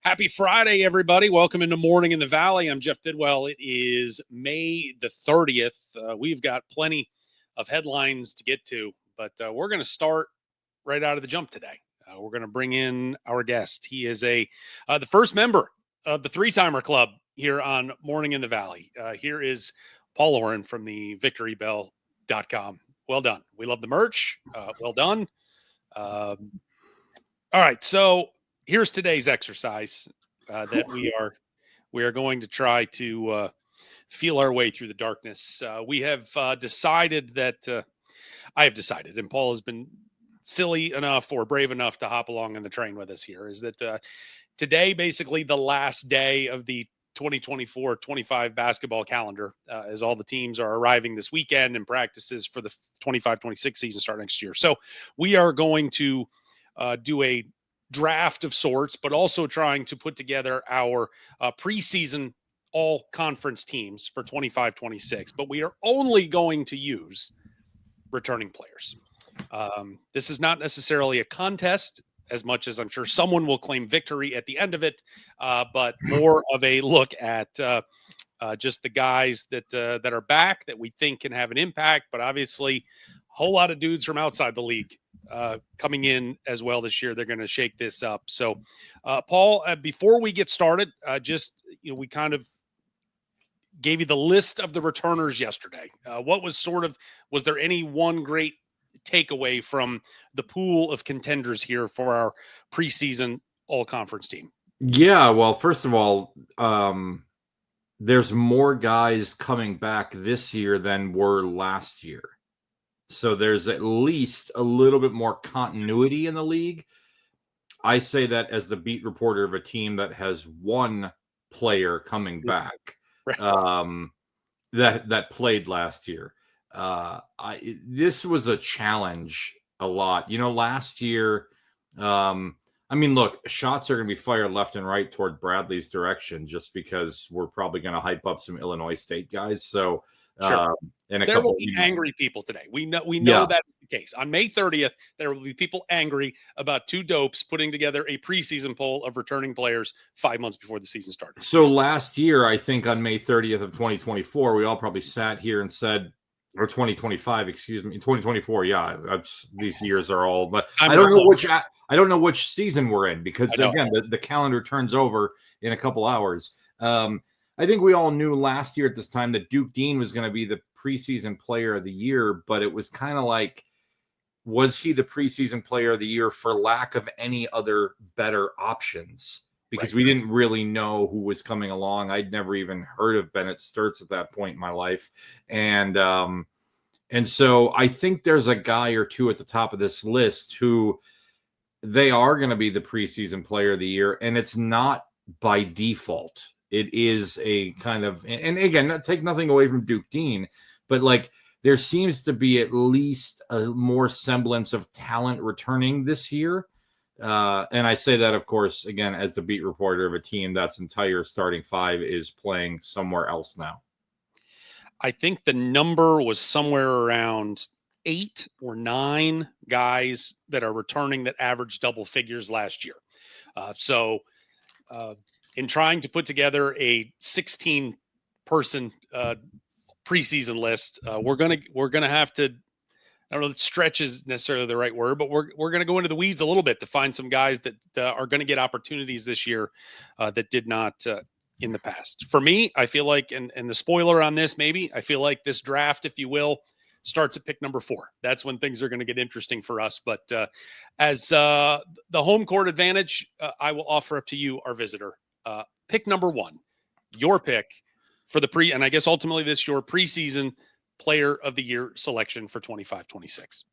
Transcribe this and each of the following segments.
Happy Friday, everybody. Welcome into Morning in the Valley. I'm Jeff Bidwell. It is May the 30th. We've got plenty of headlines to get to, but we're going to start right out of the jump today. We're going to bring in our guest. He is the first member of the Three-Timer Club here on Morning in the Valley. Here is Paul Oren from the victorybell.com. Well done. We love the merch. Well done. All right, so here's today's exercise that we are going to try to feel our way through the darkness. We have decided that I have decided, and Paul has been silly enough or brave enough to hop along on the train with us here, is that today, basically the last day of the 2024-25 basketball calendar, as all the teams are arriving this weekend and practices for the 25-26 season start next year. So we are going to do a draft of sorts, but also trying to put together our preseason all-conference teams for 25-26. But we are only going to use returning players. This is not necessarily a contest, as much as I'm sure someone will claim victory at the end of it, but more of a look at just the guys that are back that we think can have an impact. But obviously, a whole lot of dudes from outside the league coming in as well this year. They're going to shake this up. So, Paul, before we get started, we kind of gave you the list of the returners yesterday. What was was there any one great takeaway from the pool of contenders here for our preseason all-conference team? Yeah, well, first of all, there's more guys coming back this year than were last year. So there's at least a little bit more continuity in the league. I say that as the beat reporter of a team that has one player coming back that played last year. This was a challenge a lot. Last year, look, shots are going to be fired left and right toward Bradley's direction just because we're probably going to hype up some Illinois State guys. So sure. There will be angry people today. We know that is the case. On May 30th, there will be people angry about two dopes putting together a preseason poll of returning players 5 months before the season started. So last year, I think on May 30th of 2024, we all probably sat here and said, or 2025, excuse me, 2024. Yeah, these years are all, but I don't know which season we're in because again, the calendar turns over in a couple hours. I think we all knew last year at this time that Duke Dean was going to be the preseason player of the year, but it was kind of like, was he the preseason player of the year for lack of any other better options? Because we didn't really know who was coming along. I'd never even heard of Bennett Sturtz at that point in my life. And so I think there's a guy or two at the top of this list who they are going to be the preseason player of the year. And it's not by default. It is a kind of, and again, take nothing away from Duke Dean, but like there seems to be at least a more semblance of talent returning this year. And I say that, of course, again, as the beat reporter of a team that's entire starting five is playing somewhere else now. I think the number was somewhere around 8 or 9 guys that are returning that averaged double figures last year. In trying to put together a 16-person preseason list, we're gonna have to. I don't know that stretch is necessarily the right word, but we're going to go into the weeds a little bit to find some guys that are going to get opportunities this year that did not in the past. For me, I feel like, and the spoiler on this, maybe, I feel like this draft, if you will, starts at pick number 4. That's when things are going to get interesting for us. But as the home court advantage, I will offer up to you, our visitor, pick number 1, your pick for the and I guess ultimately this your preseason player of the year selection for 25-26.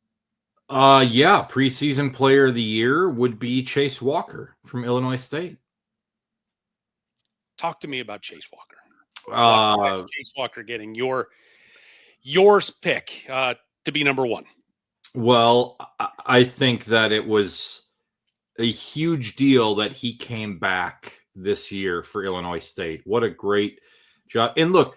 Preseason player of the year would be Chase Walker from Illinois State. Talk to me about Chase Walker. Why is Chase Walker getting yours pick to be number 1? Well, I think that it was a huge deal that he came back this year for Illinois State. What a great job. And look,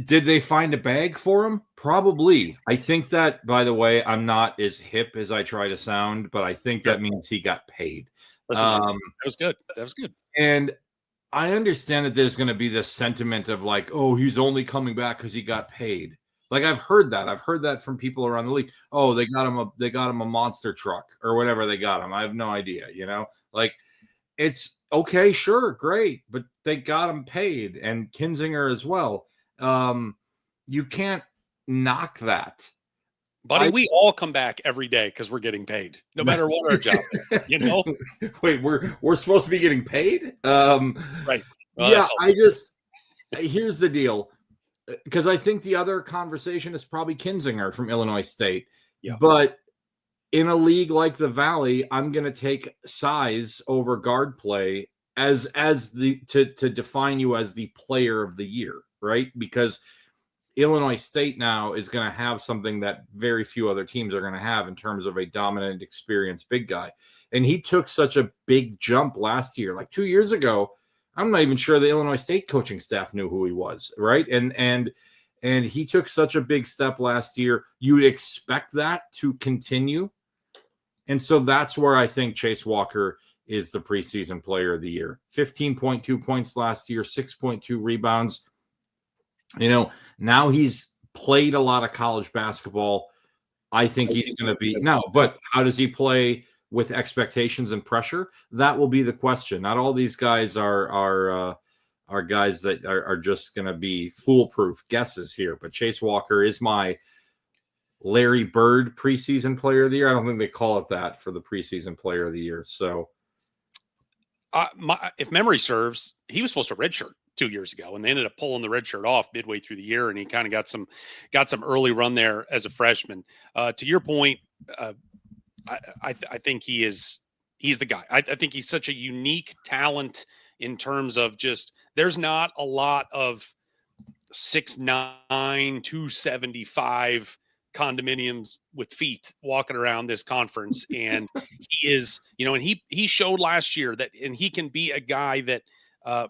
did they find a bag for him? Probably. I think that, by the way, I'm not as hip as I try to sound, but I think that means he got paid. Listen, that was good. That was good. And I understand that there's going to be this sentiment of like, oh, he's only coming back because he got paid. Like I've heard that. I've heard that from people around the league. Oh, they got him a monster truck or whatever they got him. I have no idea. Like it's okay, sure, great, but they got him paid, and Kinzinger as well. You can't knock that. Buddy, we all come back every day because we're getting paid, no matter what our job is. Wait, we're supposed to be getting paid? Right. Well, yeah, here's the deal, because I think the other conversation is probably Kinzinger from Illinois State. Yeah. But in a league like the Valley, I'm going to take size over guard play to define you as the player of the year, right? Because Illinois State now is going to have something that very few other teams are going to have in terms of a dominant, experienced big guy. And he took such a big jump last year. Like 2 years ago, I'm not even sure the Illinois State coaching staff knew who he was, right? And he took such a big step last year. You would expect that to continue. And so that's where I think Chase Walker is the preseason player of the year. 15.2 points last year, 6.2 rebounds. Now he's played a lot of college basketball. I think he's going to be but how does he play with expectations and pressure? That will be the question. Not all these guys are guys that are just going to be foolproof guesses here. But Chase Walker is my Larry Bird preseason player of the year. I don't think they call it that for the preseason player of the year. So, if memory serves, he was supposed to redshirt 2 years ago, and they ended up pulling the red shirt off midway through the year, and he kind of got some early run there as a freshman. To your point, I think he's the guy. I think he's such a unique talent in terms of just there's not a lot of 6'9", 275 condominiums with feet walking around this conference, and he is, and he showed last year that, and he can be a guy that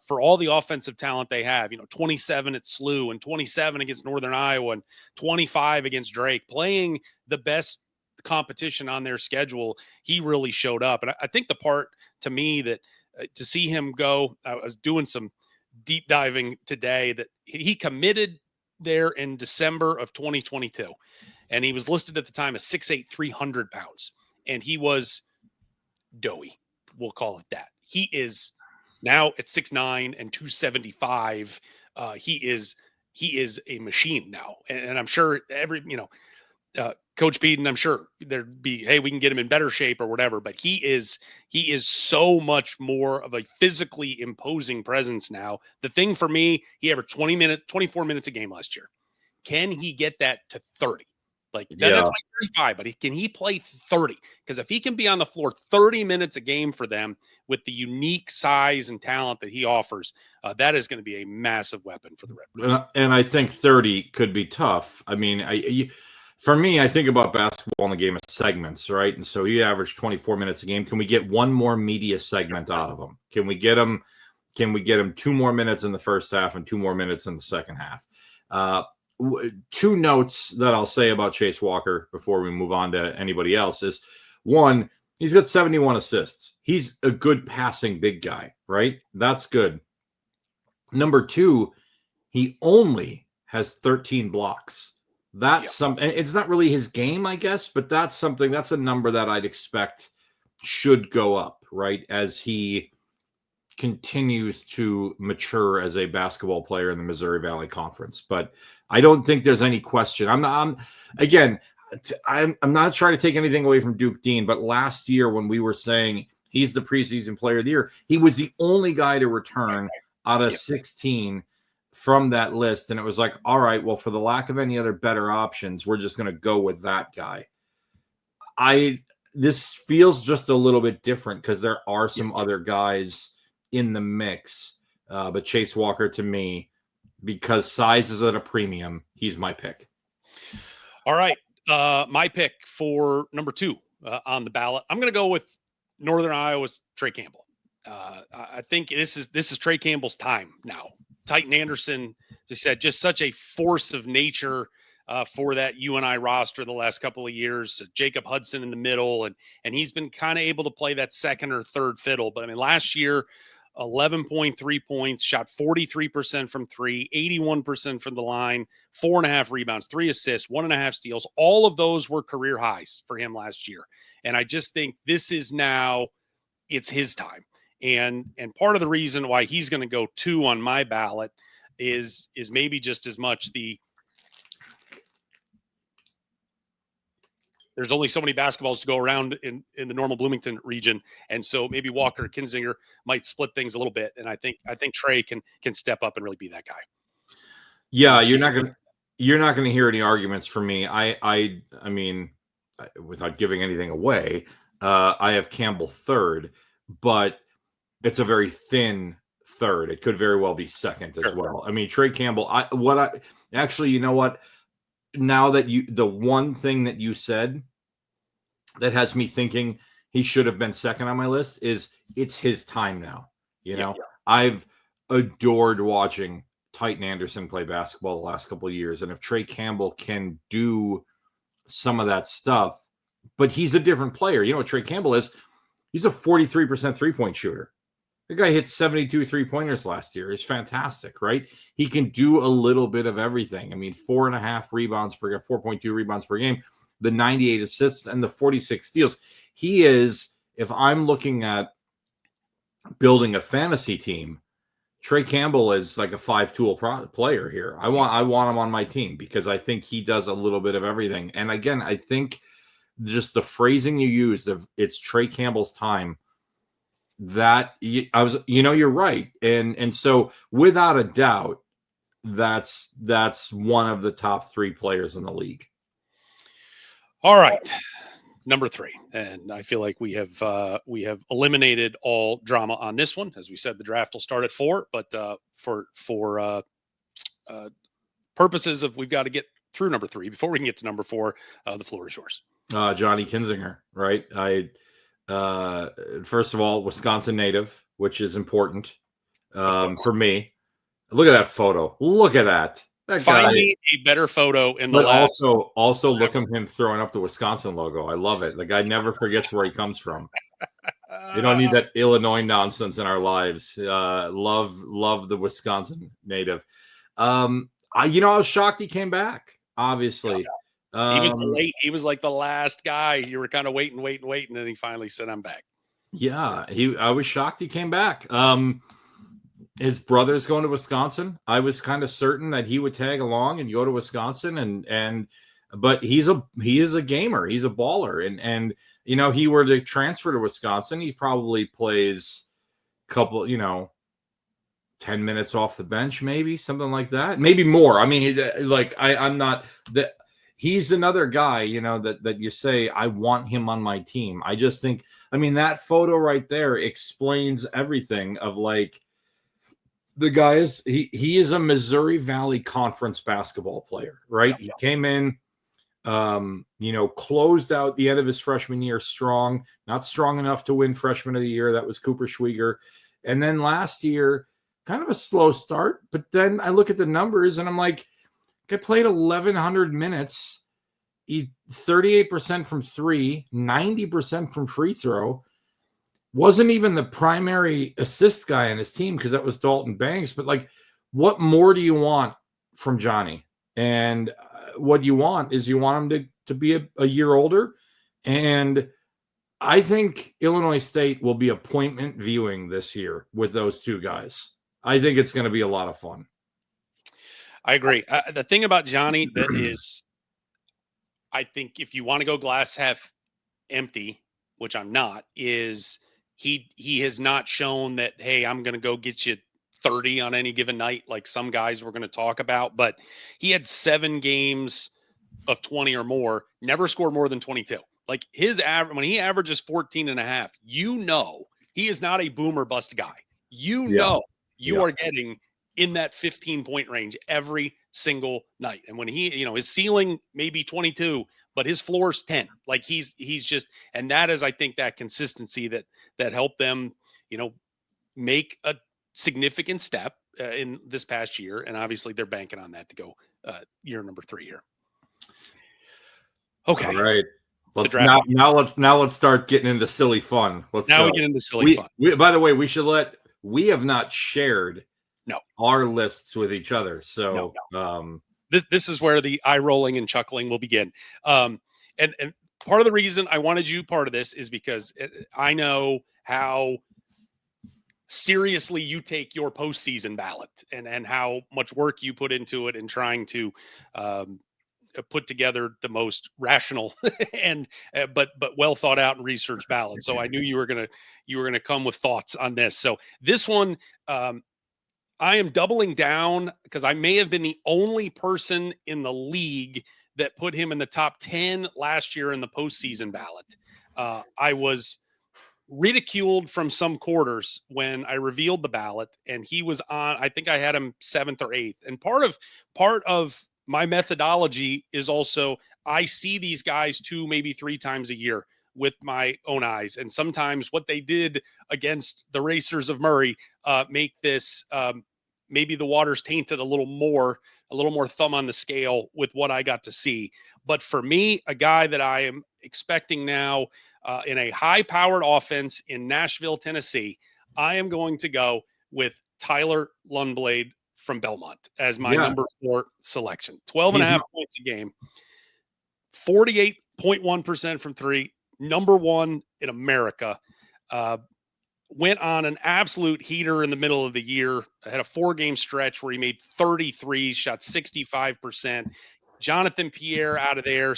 for all the offensive talent they have, 27 at SLU and 27 against Northern Iowa and 25 against Drake, playing the best competition on their schedule, he really showed up. And I think the part to me that to see him go, I was doing some deep diving today, that he committed there in December of 2022. And he was listed at the time as 6'8", 300 pounds. And he was doughy. We'll call it that. He is now at 6'9" and 275. He is a machine now. And I'm sure Coach Beeden, I'm sure there'd be, hey, we can get him in better shape or whatever, but he is so much more of a physically imposing presence now. The thing for me, he averaged 24 minutes a game last year. Can he get that to 30? That's like 35, but can he play 30? Because if he can be on the floor 30 minutes a game for them with the unique size and talent that he offers, that is going to be a massive weapon for the Red Bulls. And I think 30 could be tough. I mean, for me, I think about basketball in the game of segments, right? And so he averaged 24 minutes a game. Can we get one more media segment out of him? Can we get him 2 more minutes in the first half and 2 more minutes in the second half? 2 notes that I'll say about Chase Walker before we move on to anybody else is, one, he's got 71 assists. He's a good passing big guy, right? That's good. Number 2, he only has 13 blocks. That's something. It's not really his game, I guess, but that's a number that I'd expect should go up, right? As he continues to mature as a basketball player in the Missouri Valley Conference. But I don't think there's any question. I'm not trying to take anything away from Duke Dean, but last year when we were saying he's the preseason player of the year, he was the only guy to return out of 16 from that list. And it was like, all right, well, for the lack of any other better options, we're just going to go with that guy. This feels just a little bit different because there are some other guys in the mix. But Chase Walker, to me, because size is at a premium, he's my pick. All right. My pick for number 2 on the ballot, I'm going to go with Northern Iowa's Trey Campbell. I think this is Trey Campbell's time now. Titan Anderson just said, just such a force of nature. for that UNI roster the last couple of years. Jacob Hudson in the middle, and he's been kind of able to play that second or third fiddle. But I mean, last year, 11.3 points, shot 43% from three, 81% from the line, 4.5 rebounds, 3 assists, 1.5 steals. All of those were career highs for him last year. And I just think this is now, it's his time. And part of the reason why he's going to go 2 on my ballot is maybe just as much there's only so many basketballs to go around in the normal Bloomington region. And so maybe Walker Kinzinger might split things a little bit. And I think Trey can step up and really be that guy. Yeah, you're not going to hear any arguments from me. I mean, without giving anything away, I have Campbell third, but it's a very thin third. It could very well be second as well. I mean, Trey Campbell, actually, you know what? Now that the one thing that you said that has me thinking he should have been second on my list is it's his time now. You know, I've adored watching Titan Anderson play basketball the last couple of years. And if Trey Campbell can do some of that stuff, but he's a different player. You know what Trey Campbell is? He's a 43% 3-point shooter. The guy hit 72 3-pointers last year. It's fantastic, right? He can do a little bit of everything. I mean, 4.5 rebounds per game, 4.2 rebounds per game, the 98 assists, and the 46 steals. He is, if I'm looking at building a fantasy team, Trey Campbell is like a 5-tool player here. I want him on my team because I think he does a little bit of everything. And again, I think just the phrasing you used of it's Trey Campbell's time, that you're right. And so without a doubt, that's one of the top 3 players in the league. All right. Number 3. And I feel like we have eliminated all drama on this one. As we said, the draft will start at 4, but for purposes of we've got to get through number 3 before we can get to number 4, the floor is yours. Johnny Kinzinger, right? First of all, Wisconsin native, which is important for me. Look at that photo. Look at that. Find me a better photo in the last. Also look at him throwing up the Wisconsin logo. I love it. The guy never forgets where he comes from. We don't need that Illinois nonsense in our lives. Love the Wisconsin native. I was shocked he came back. Obviously, he was like the last guy. You were kind of waiting, and then he finally said, "I'm back." Yeah, I was shocked he came back. His brother's going to Wisconsin. I was kind of certain that he would tag along and go to Wisconsin, but he is a gamer. He's a baller, and he were to transfer to Wisconsin, he probably plays a couple, 10 minutes off the bench, maybe something like that, maybe more. I mean, I'm not that. He's another guy, that you say, I want him on my team. I just think, that photo right there explains everything of the guy is, he is a Missouri Valley Conference basketball player, right? He came in, closed out the end of his freshman year strong, not strong enough to win freshman of the year. That was Cooper Schwieger. And then last year, kind of a slow start, but then I look at the numbers and I'm like, I played 1,100 minutes, 38% from 3, 90% from free throw. Wasn't even the primary assist guy on his team because that was Dalton Banks. But what more do you want from Johnny? And what you want is you want him to be a year older. And I think Illinois State will be appointment viewing this year with those 2 guys. I think it's going to be a lot of fun. I agree. The thing about Johnny that is, I think if you want to go glass half empty, which I'm not, is he has not shown that, hey, I'm going to go get you 30 on any given night like some guys we're going to talk about. But he had 7 games of 20 or more, never scored more than 22. Like his average, when he averages 14.5, he is not a boom or bust guy. You are getting in that 15-point range every single night. And when he, his ceiling may be 22, but his floor's 10. Like he's just, and that is, I think, that consistency that helped them, make a significant step in this past year. And obviously they're banking on that to go year number 3 here. Okay. All right. Let's start getting into silly fun. Let's go. We get into silly fun. By the way, we have not shared our lists with each other. So this is where the eye rolling and chuckling will begin. And part of the reason I wanted you part of this is because I know how seriously you take your postseason ballot and how much work you put into it and trying to put together the most rational and but well thought out and researched ballot. So I knew you were gonna come with thoughts on this. So this one, I am doubling down because I may have been the only person in the league that put him in the top 10 last year in the postseason ballot. I was ridiculed from some quarters when I revealed the ballot, and he was on. I think I had him 7th or 8th. And part of my methodology is also I see these guys 2, maybe 3 times a year with my own eyes, and sometimes what they did against the Racers of Murray make this maybe the water's tainted a little more thumb on the scale with what I got to see. But for me, a guy that I am expecting now in a high-powered offense in Nashville, Tennessee, I am going to go with Tyler Lundblade from Belmont as my number 4 selection. 12.5 points a game, 48.1% from 3, number 1 in America. Went on an absolute heater in the middle of the year. I had a 4-game stretch where he made 33, shot 65%. Jonathan Pierre out of there.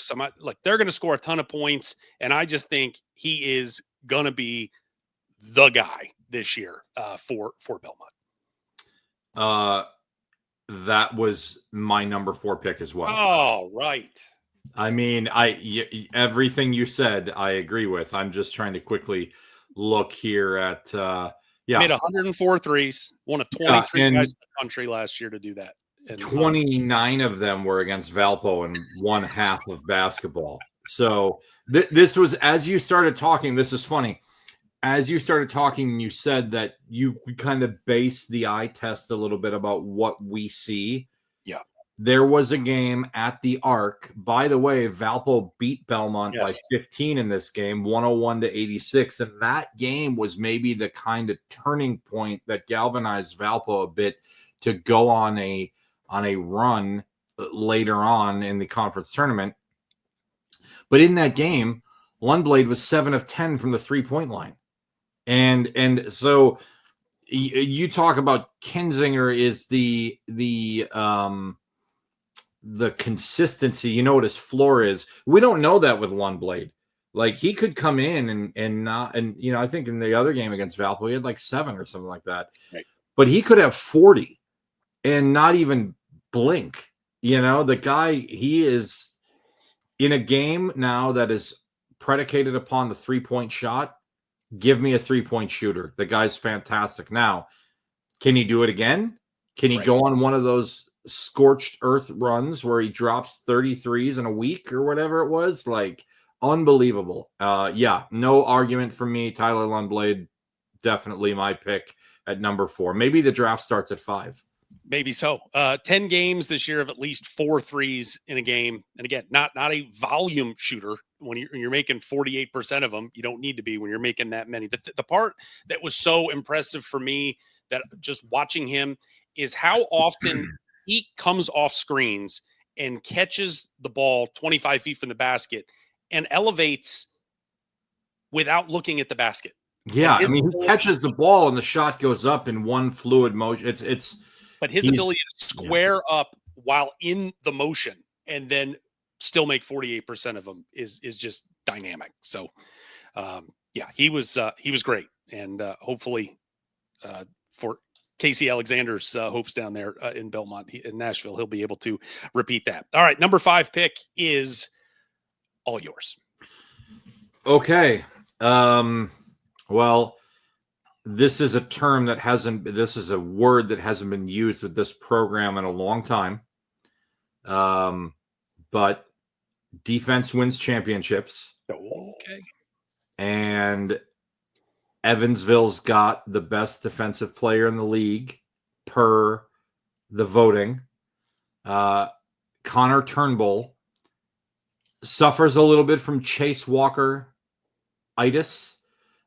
They're going to score a ton of points, and I just think he is going to be the guy this year for Belmont. That was my number 4 pick as well. Oh, right. I mean, everything you said, I agree with. I'm just trying to quickly look here at made 104 threes, one of 23 guys in the country last year to do that. And 29 of them were against Valpo and one half of basketball. So this was, as you started talking, this is funny. As you started talking, you said that you kind of base the eye test a little bit about what we see. Yeah. There was a game at the Arc. By the way, Valpo beat Belmont by 15 in this game, 101-86. And that game was maybe the kind of turning point that galvanized Valpo a bit to go on a run later on in the conference tournament. But in that game, Lundblade was 7 of 10 from the 3-point line. And so you talk about Kinzinger is the consistency. You know what his floor is. We don't know that with Lundblade. Like, he could come in and not, and you know, I think in the other game against Valpo, he had like 7 or something like that. Right. But he could have 40 and not even blink. You know, the guy, he is in a game now that is predicated upon the 3-point shot. Give me a 3-point shooter. The guy's fantastic. Now, can he do it again? Can he go on one of those scorched earth runs where he drops 33s in a week or whatever it was? Like, unbelievable. No argument from me. Tyler Lundblade, definitely my pick at number 4. Maybe the draft starts at 5. Maybe so. 10 games this year of at least 4 threes in a game. And again, not a volume shooter. When you're making 48% of them, you don't need to be when you're making that many. The part that was so impressive for me, that just watching him, is how often he comes off screens and catches the ball 25 feet from the basket and elevates without looking at the basket. Yeah, I mean, he catches the ball and the shot goes up in one fluid motion. But his ability to square up while in the motion and then still make 48% of them is just dynamic. So, he was great, and hopefully for Casey Alexander's hopes down there in Belmont, in Nashville, he'll be able to repeat that. All right, number 5 pick is all yours. Okay. Well, this is a term that this is a word that hasn't been used with this program in a long time. But defense wins championships. Okay. And Evansville's got the best defensive player in the league per the voting. Connor Turnbull suffers a little bit from Chase Walker-itis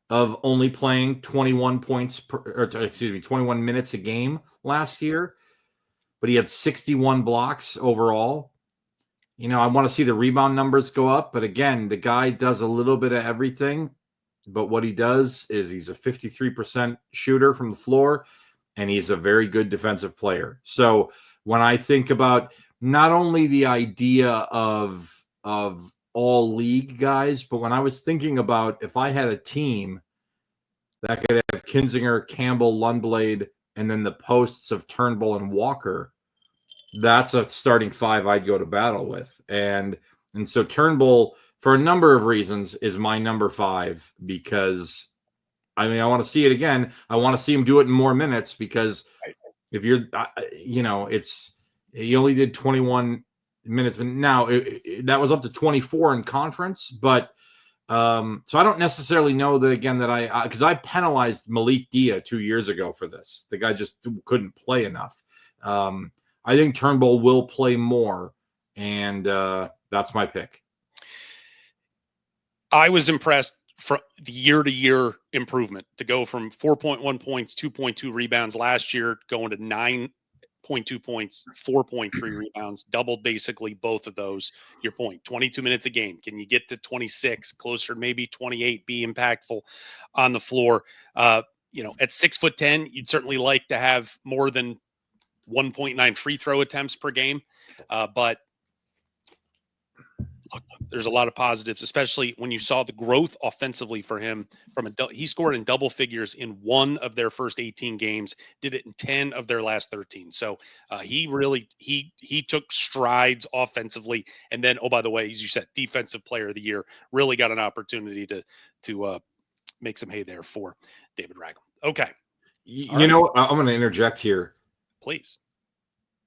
of only playing 21 minutes a game last year, but he had 61 blocks overall. I want to see the rebound numbers go up, but again, the guy does a little bit of everything. But what he does is he's a 53% shooter from the floor, and he's a very good defensive player. So when I think about not only the idea of all league guys, but when I was thinking about if I had a team that could have Kinzinger, Campbell, Lundblade, and then the posts of Turnbull and Walker, that's a starting five I'd go to battle with. And so Turnbull, for a number of reasons, is my number 5 because, I want to see it again. I want to see him do it in more minutes because if you're, he only did 21 minutes. Now, that was up to 24 in conference, but so I don't necessarily know that, again, that because I penalized Malik Dia 2 years ago for this. The guy just couldn't play enough. I think Turnbull will play more, and that's my pick. I was impressed from the year-to-year improvement to go from 4.1 points, 2.2 rebounds last year, going to 9.2 points, 4.3 rebounds, doubled basically both of those. Your point, 22 minutes a game. Can you get to 26, closer to maybe 28, be impactful on the floor? At 6'10", you'd certainly like to have more than 1.9 free throw attempts per game. But look, there's a lot of positives, especially when you saw the growth offensively for him. He scored in double figures in 1 of their first 18 games, did it in 10 of their last 13. So he really took strides offensively. And then, oh, by the way, as you said, defensive player of the year, really got an opportunity to make some hay there for David Ragland. Okay. I'm going to interject here. Please.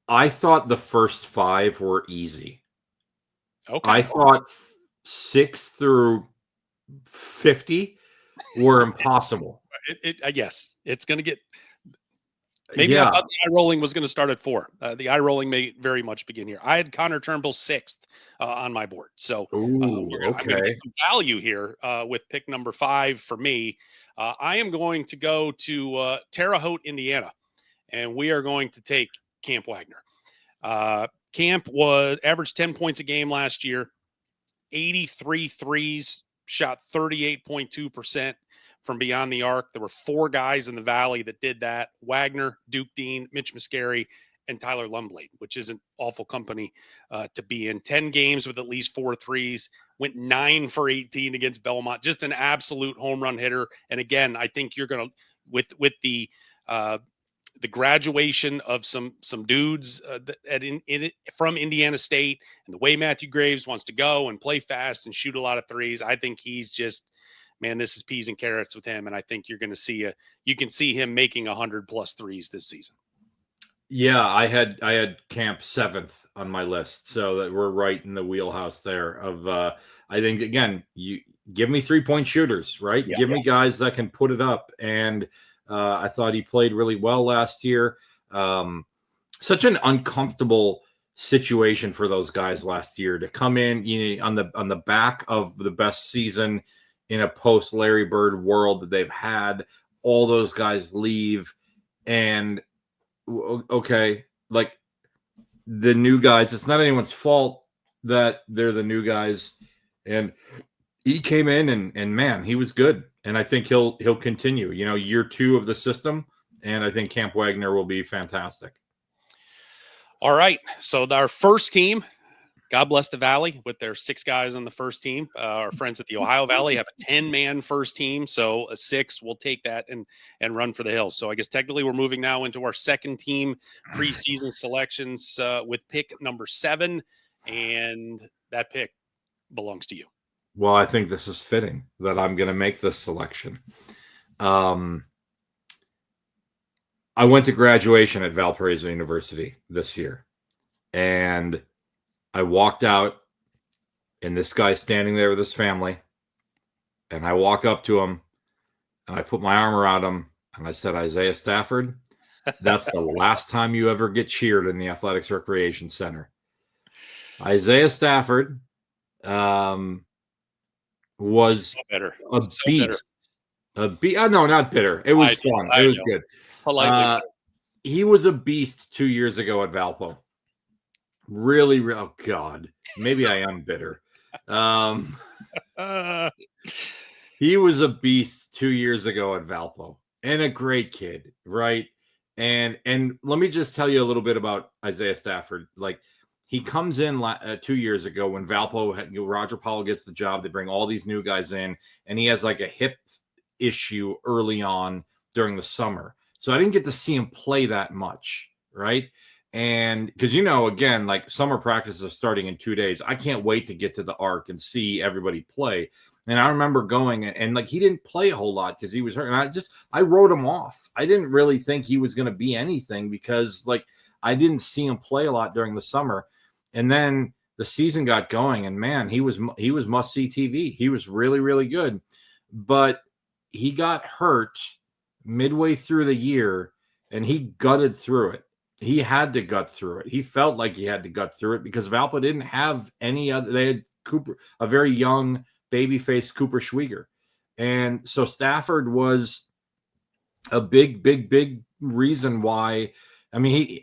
I thought the first 5 were easy. Okay. I thought 6 through 50 were impossible. Yes, it's going to get. Maybe I thought the eye rolling was going to start at 4. The eye rolling may very much begin here. I had Connor Turnbull 6th on my board, so I'm going to get some value here with pick number 5 for me. I am going to go to Terre Haute, Indiana, and we are going to take Camp Wagner. Camp averaged 10 points a game last year, 83 threes, shot 38.2% from beyond the arc. There were 4 guys in the Valley that did that: Wagner, Duke Dean, Mitch Muscari, and Tyler Lundblade, which isn't awful company to be in. 10 games with at least 4 threes, went 9 for 18 against Belmont. Just an absolute home run hitter. And again, I think you're going to, with the graduation of some dudes from Indiana State, and the way Matthew Graves wants to go and play fast and shoot a lot of threes, I think he's just, man, this is peas and carrots with him. And I think you're going to see you can see him making 100+ threes this season. Yeah, I had Camp 7th on my list, so that we're right in the wheelhouse there. Of I think, again, you give me 3-point shooters, right? Yeah, give me guys that can put it up, and I thought he played really well last year. Such an uncomfortable situation for those guys last year to come in, on the back of the best season in a post Larry Bird world that they've had. All those guys leave, and okay, like the new guys, it's not anyone's fault that they're the new guys. And he came in and man, he was good. And I think he'll continue, year 2 of the system. And I think Camp Wagner will be fantastic. All right. So our first team, God bless the Valley with their 6 guys on the first team. Our friends at the Ohio Valley have a 10-man first team. So a 6 will take that and run for the hills. So I guess technically we're moving now into our second team preseason selections with pick number 7. And that pick belongs to you. Well, I think this is fitting that I'm going to make this selection. I went to graduation at Valparaiso University this year, and I walked out, and this guy's standing there with his family, and I walk up to him, and I put my arm around him, and I said, Isaiah Stafford, that's the last time you ever get cheered in the Athletics Recreation Center. Isaiah Stafford was Better. a beast. No, not bitter. It was fun. It was good. Politely. He was a beast 2 years ago at Valpo. Really, oh God, maybe I am bitter. He was a beast 2 years ago at Valpo, and a great kid, right? And let me just tell you a little bit about Isaiah Stafford. Like, he comes in 2 years ago when Valpo, Roger Powell gets the job. They bring all these new guys in, and he has like a hip issue early on during the summer. So I didn't get to see him play that much, right? And because, again, like, summer practices are starting in 2 days. I can't wait to get to the Arc and see everybody play. And I remember going, and like, he didn't play a whole lot because he was hurt. And I wrote him off. I didn't really think he was going to be anything because, like, I didn't see him play a lot during the summer. And then the season got going, and man, he was must-see TV. He was really, really good. But he got hurt midway through the year, and he gutted through it. He had to gut through it. He felt like he had to gut through it because Valpo didn't have any other. They had Cooper, a very young baby-faced Cooper Schwieger. And so Stafford was a big reason why. I mean,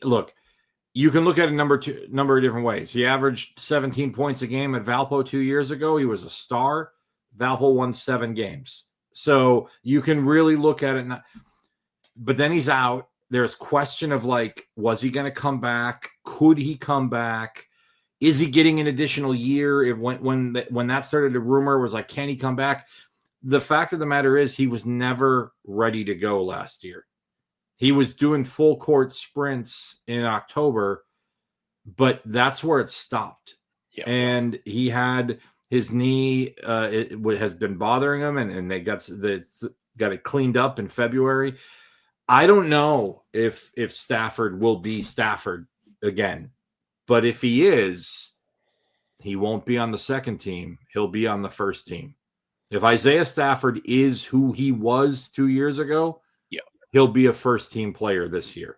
you can look at a number of different ways. He averaged 17 points a game at Valpo 2 years ago. He was a star. Valpo won 7 games. So you can really look at it. But then he's out. There's question of, like, was he going to come back? Could he come back? Is he getting an additional year? When that started to rumor, was like, can he come back? The fact of the matter is, he was never ready to go last year. He was doing full court sprints in October, but that's where it stopped. Yeah. And he had his knee has been bothering him, and they got it cleaned up in February. I don't know if Stafford will be Stafford again, but if he is, he won't be on the second team. He'll be on the first team. If Isaiah Stafford is who he was 2 years ago, yeah, he'll be a first team player this year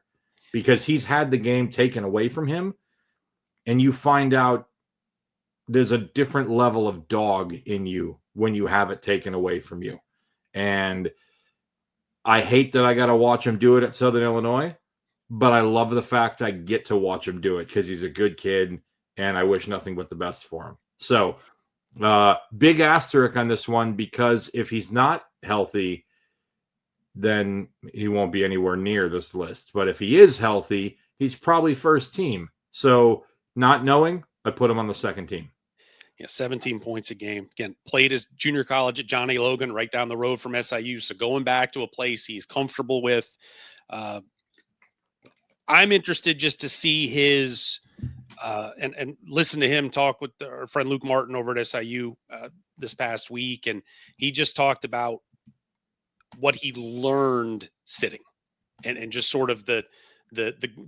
because he's had the game taken away from him, and you find out there's a different level of dog in you when you have it taken away from you. And I hate that I got to watch him do it at Southern Illinois, but I love the fact I get to watch him do it because he's a good kid, and I wish nothing but the best for him. So, big asterisk on this one, because if he's not healthy, then he won't be anywhere near this list. But if he is healthy, he's probably first team. So, not knowing, I put him on the second team. Yeah, 17 points a game. Again, played his junior college at John A. Logan right down the road from SIU. So going back to a place he's comfortable with. I'm interested just to see his and listen to him talk with our friend Luke Martin over at SIU this past week. And he just talked about what he learned sitting and just sort of the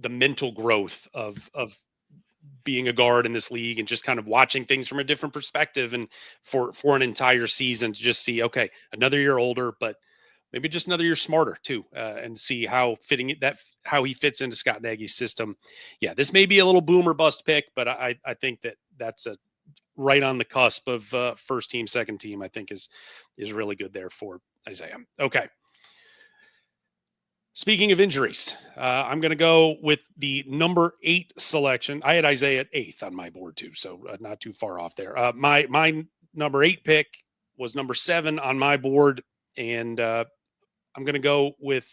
mental growth of being a guard in this league and just kind of watching things from a different perspective, and for an entire season to just see, okay, another year older, but maybe just another year smarter too, and see how how he fits into Scott Nagy's system. Yeah, this may be a little boom or bust pick, but I think that's a right on the cusp of first team, second team. I think is really good there for Isaiah. Okay. Speaking of injuries, I'm going to go with the number 8 selection. I had Isaiah at 8th on my board too, so not too far off there. My number 8 pick was number 7 on my board, and I'm going to go with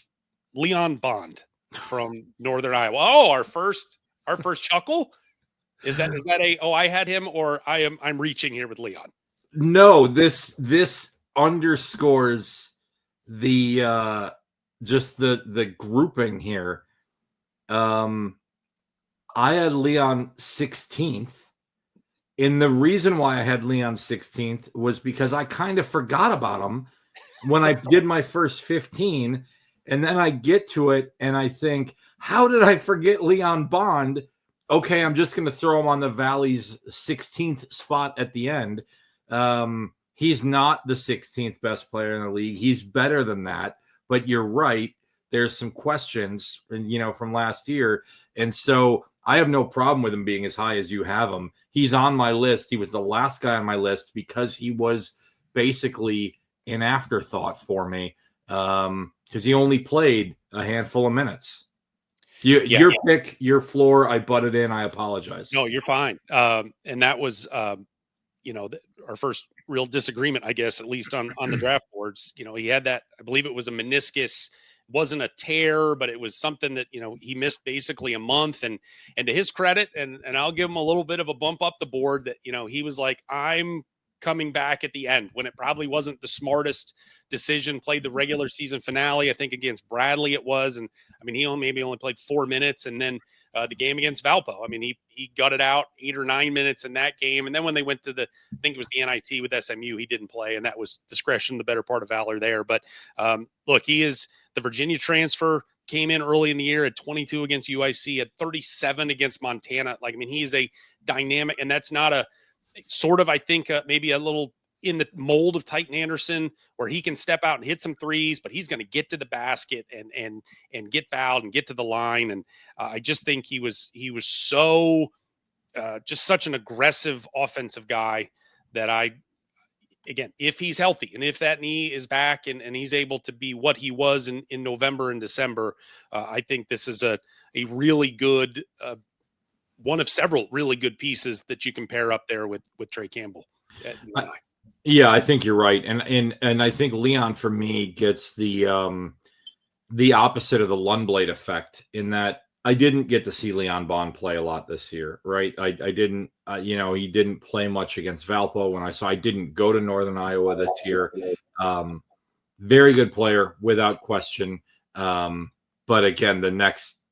Leon Bond from Northern Iowa. Oh, our first chuckle. Is that a I had him, or I'm reaching here with Leon? No, this underscores the just the grouping here. I had Leon 16th. And the reason why I had Leon 16th was because I kind of forgot about him when I did my first 15. And then I get to it and I think, how did I forget Leon Bond? Okay, I'm just going to throw him on the Valley's 16th spot at the end. He's not the 16th best player in the league. He's better than that. But you're right. There's some questions, from last year. And so I have no problem with him being as high as you have him. He's on my list. He was the last guy on my list because he was basically an afterthought for me because he only played a handful of minutes. Your pick, your floor, I butted in. I apologize. No, you're fine. And that was, our first real disagreement, I guess, at least on the draft boards. He had that, I believe it was a meniscus, wasn't a tear, but it was something that, he missed basically a month. And to his credit, and I'll give him a little bit of a bump up the board that, he was like, I'm coming back at the end when it probably wasn't the smartest decision. Played the regular season finale, I think against Bradley it was. And I mean, he only played 4 minutes. And then the game against Valpo, I mean, he gutted out 8 or 9 minutes in that game. And then when they went to I think it was the NIT with SMU, he didn't play. And that was discretion, the better part of valor there. But look, he is the Virginia transfer, came in early in the year at 22 against UIC, at 37 against Montana. Like, I mean, he is a dynamic, and that's not a sort of, I think, maybe a little in the mold of Titan Anderson, where he can step out and hit some threes, but he's going to get to the basket and get fouled and get to the line. And I just think he was so just such an aggressive offensive guy that again, if he's healthy and if that knee is back and he's able to be what he was in November and December, I think this is a really good one of several really good pieces that you can pair up there with Trey Campbell. Yeah, I think you're right. And I think Leon, for me, gets the opposite of the Lundblade effect in that I didn't get to see Leon Bond play a lot this year, right? I didn't, he didn't play much against Valpo I didn't go to Northern Iowa this year. Very good player, without question. But again, the next,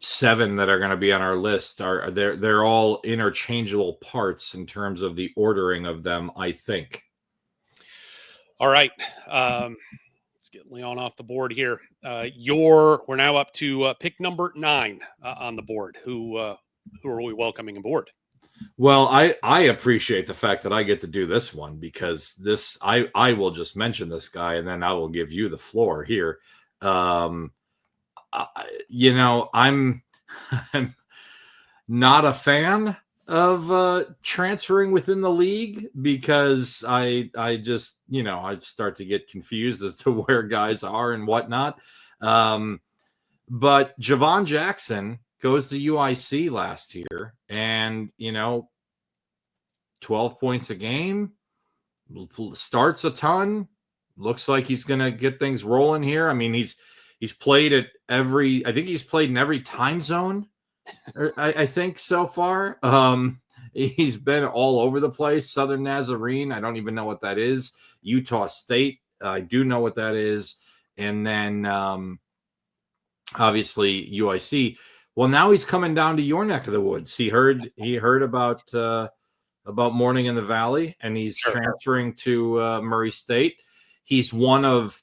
7 that are going to be on our list they're all interchangeable parts in terms of the ordering of them, I think. All right. Let's get Leon off the board here. We're now up to pick number 9 on the board. Who are we welcoming aboard? Well, I appreciate the fact that I get to do this one because I will just mention this guy and then I will give you the floor here. I'm not a fan of transferring within the league because I just, I start to get confused as to where guys are and whatnot. But Javon Jackson goes to UIC last year and, 12 points a game, starts a ton, looks like he's going to get things rolling here. I mean, he's played he's played in every time zone, I think, so far. He's been all over the place. Southern Nazarene, I don't even know what that is. Utah State, I do know what that is. And then, obviously, UIC. Well, now he's coming down to your neck of the woods. He heard about Morning in the Valley, and he's transferring to Murray State. He's one of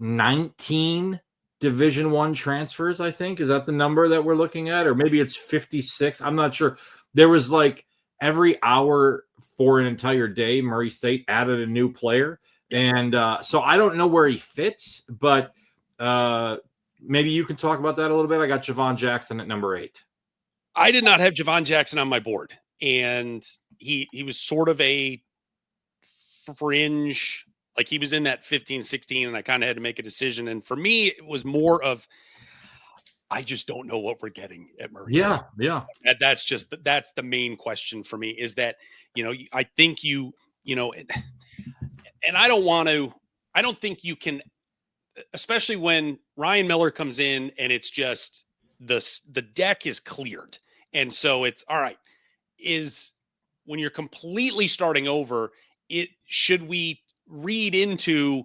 19 Division I transfers, I think. Is that the number that we're looking at? Or maybe it's 56. I'm not sure. There was like every hour for an entire day, Murray State added a new player. And so I don't know where he fits, but maybe you can talk about that a little bit. I got Javon Jackson at number 8. I did not have Javon Jackson on my board. And he was sort of a fringe, like he was in that 15, 16, and I kind of had to make a decision. And for me, it was more of, I just don't know what we're getting at Murray State. Yeah. That's the main question for me is that, I think and I don't think you can, especially when Ryan Miller comes in and it's just the deck is cleared. And so it's all right. When you're completely starting over, should we read into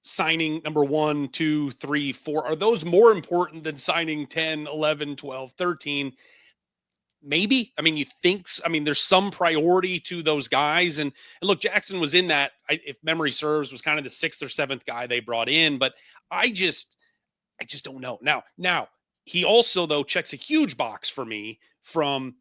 signing number 1, 2, 3, 4? Are those more important than signing 10, 11, 12, 13? Maybe. I mean, you think, there's some priority to those guys. And look, Jackson was in that, if memory serves, was kind of the 6th or 7th guy they brought in, but I just don't know. Now he also, though, checks a huge box for me from,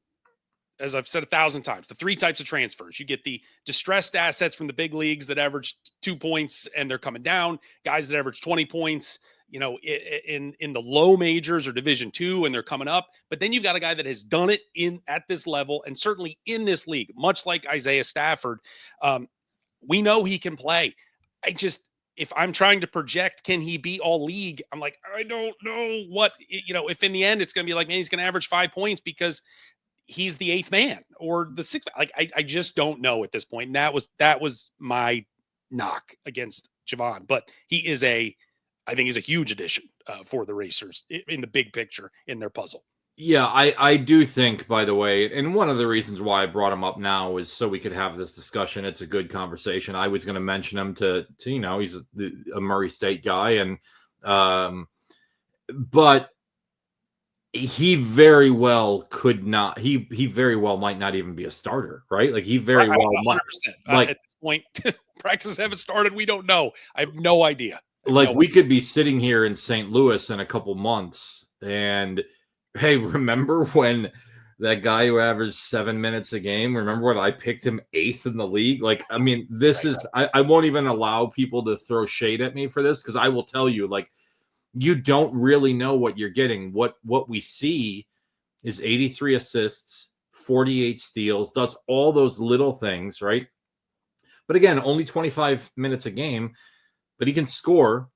as I've said 1,000 times, the 3 types of transfers. You get the distressed assets from the big leagues that average 2 points and they're coming down, guys that average 20 points, in the low majors or Division II, and they're coming up. But then you've got a guy that has done it at this level, and certainly in this league, much like Isaiah Stafford. We know he can play. If I'm trying to project, can he be all league? I'm like, I don't know if in the end it's going to be like, man, he's going to average 5 points because he's the 8th man or the 6th. Like, I just don't know at this point. And that was my knock against Javon, but I think he's a huge addition for the Racers in the big picture in their puzzle. Yeah, I do think, by the way, and one of the reasons why I brought him up now is so we could have this discussion. It's a good conversation. I was going to mention him to he's a Murray State guy, and but he very well could not. He very well might not even be a starter, right? Like he very well might. Like at this point, practices haven't started. We don't know. I have no idea. Like we could be sitting here in St. Louis in a couple months and. Hey, remember when that guy who averaged 7 minutes a game, remember when I picked him 8th in the league? Like, I mean, this is, I won't even allow people to throw shade at me for this because I will tell you, like, you don't really know what you're getting. What we see is 83 assists, 48 steals, does all those little things, right? But again, only 25 minutes a game, but he can score,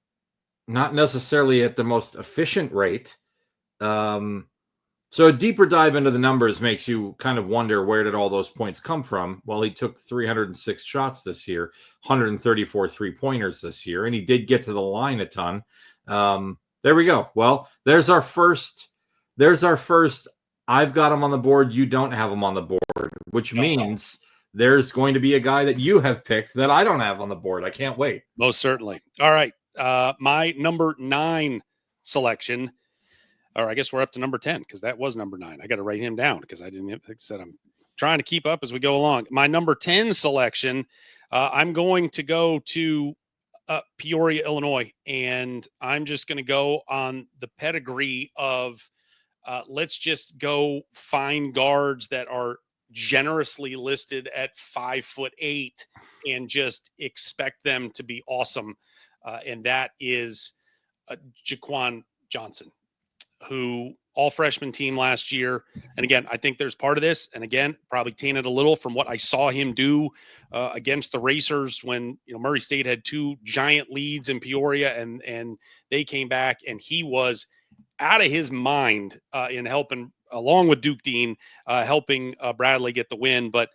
not necessarily at the most efficient rate. So a deeper dive into the numbers makes you kind of wonder, where did all those points come from? Well, he took 306 shots this year, 134 3-pointers this year, and he did get to the line a ton. There we go. Well, there's our first. I've got him on the board. You don't have him on the board, which means there's going to be a guy that you have picked that I don't have on the board. I can't wait. Most certainly. All right. My number 9 selection. Or I guess we're up to number 10 because that was number 9. I got to write him down because like I said, I'm trying to keep up as we go along. My number 10 selection, I'm going to go to Peoria, Illinois, and I'm just going to go on the pedigree of let's just go find guards that are generously listed at 5'8" and just expect them to be awesome. And that is Jaquan Johnson, who all freshman team last year. And again, I think there's part of this, and again, probably tainted a little from what I saw him do against the Racers when, Murray State had 2 giant leads in Peoria and they came back and he was out of his mind in helping, along with Duke Dean, helping Bradley get the win. But,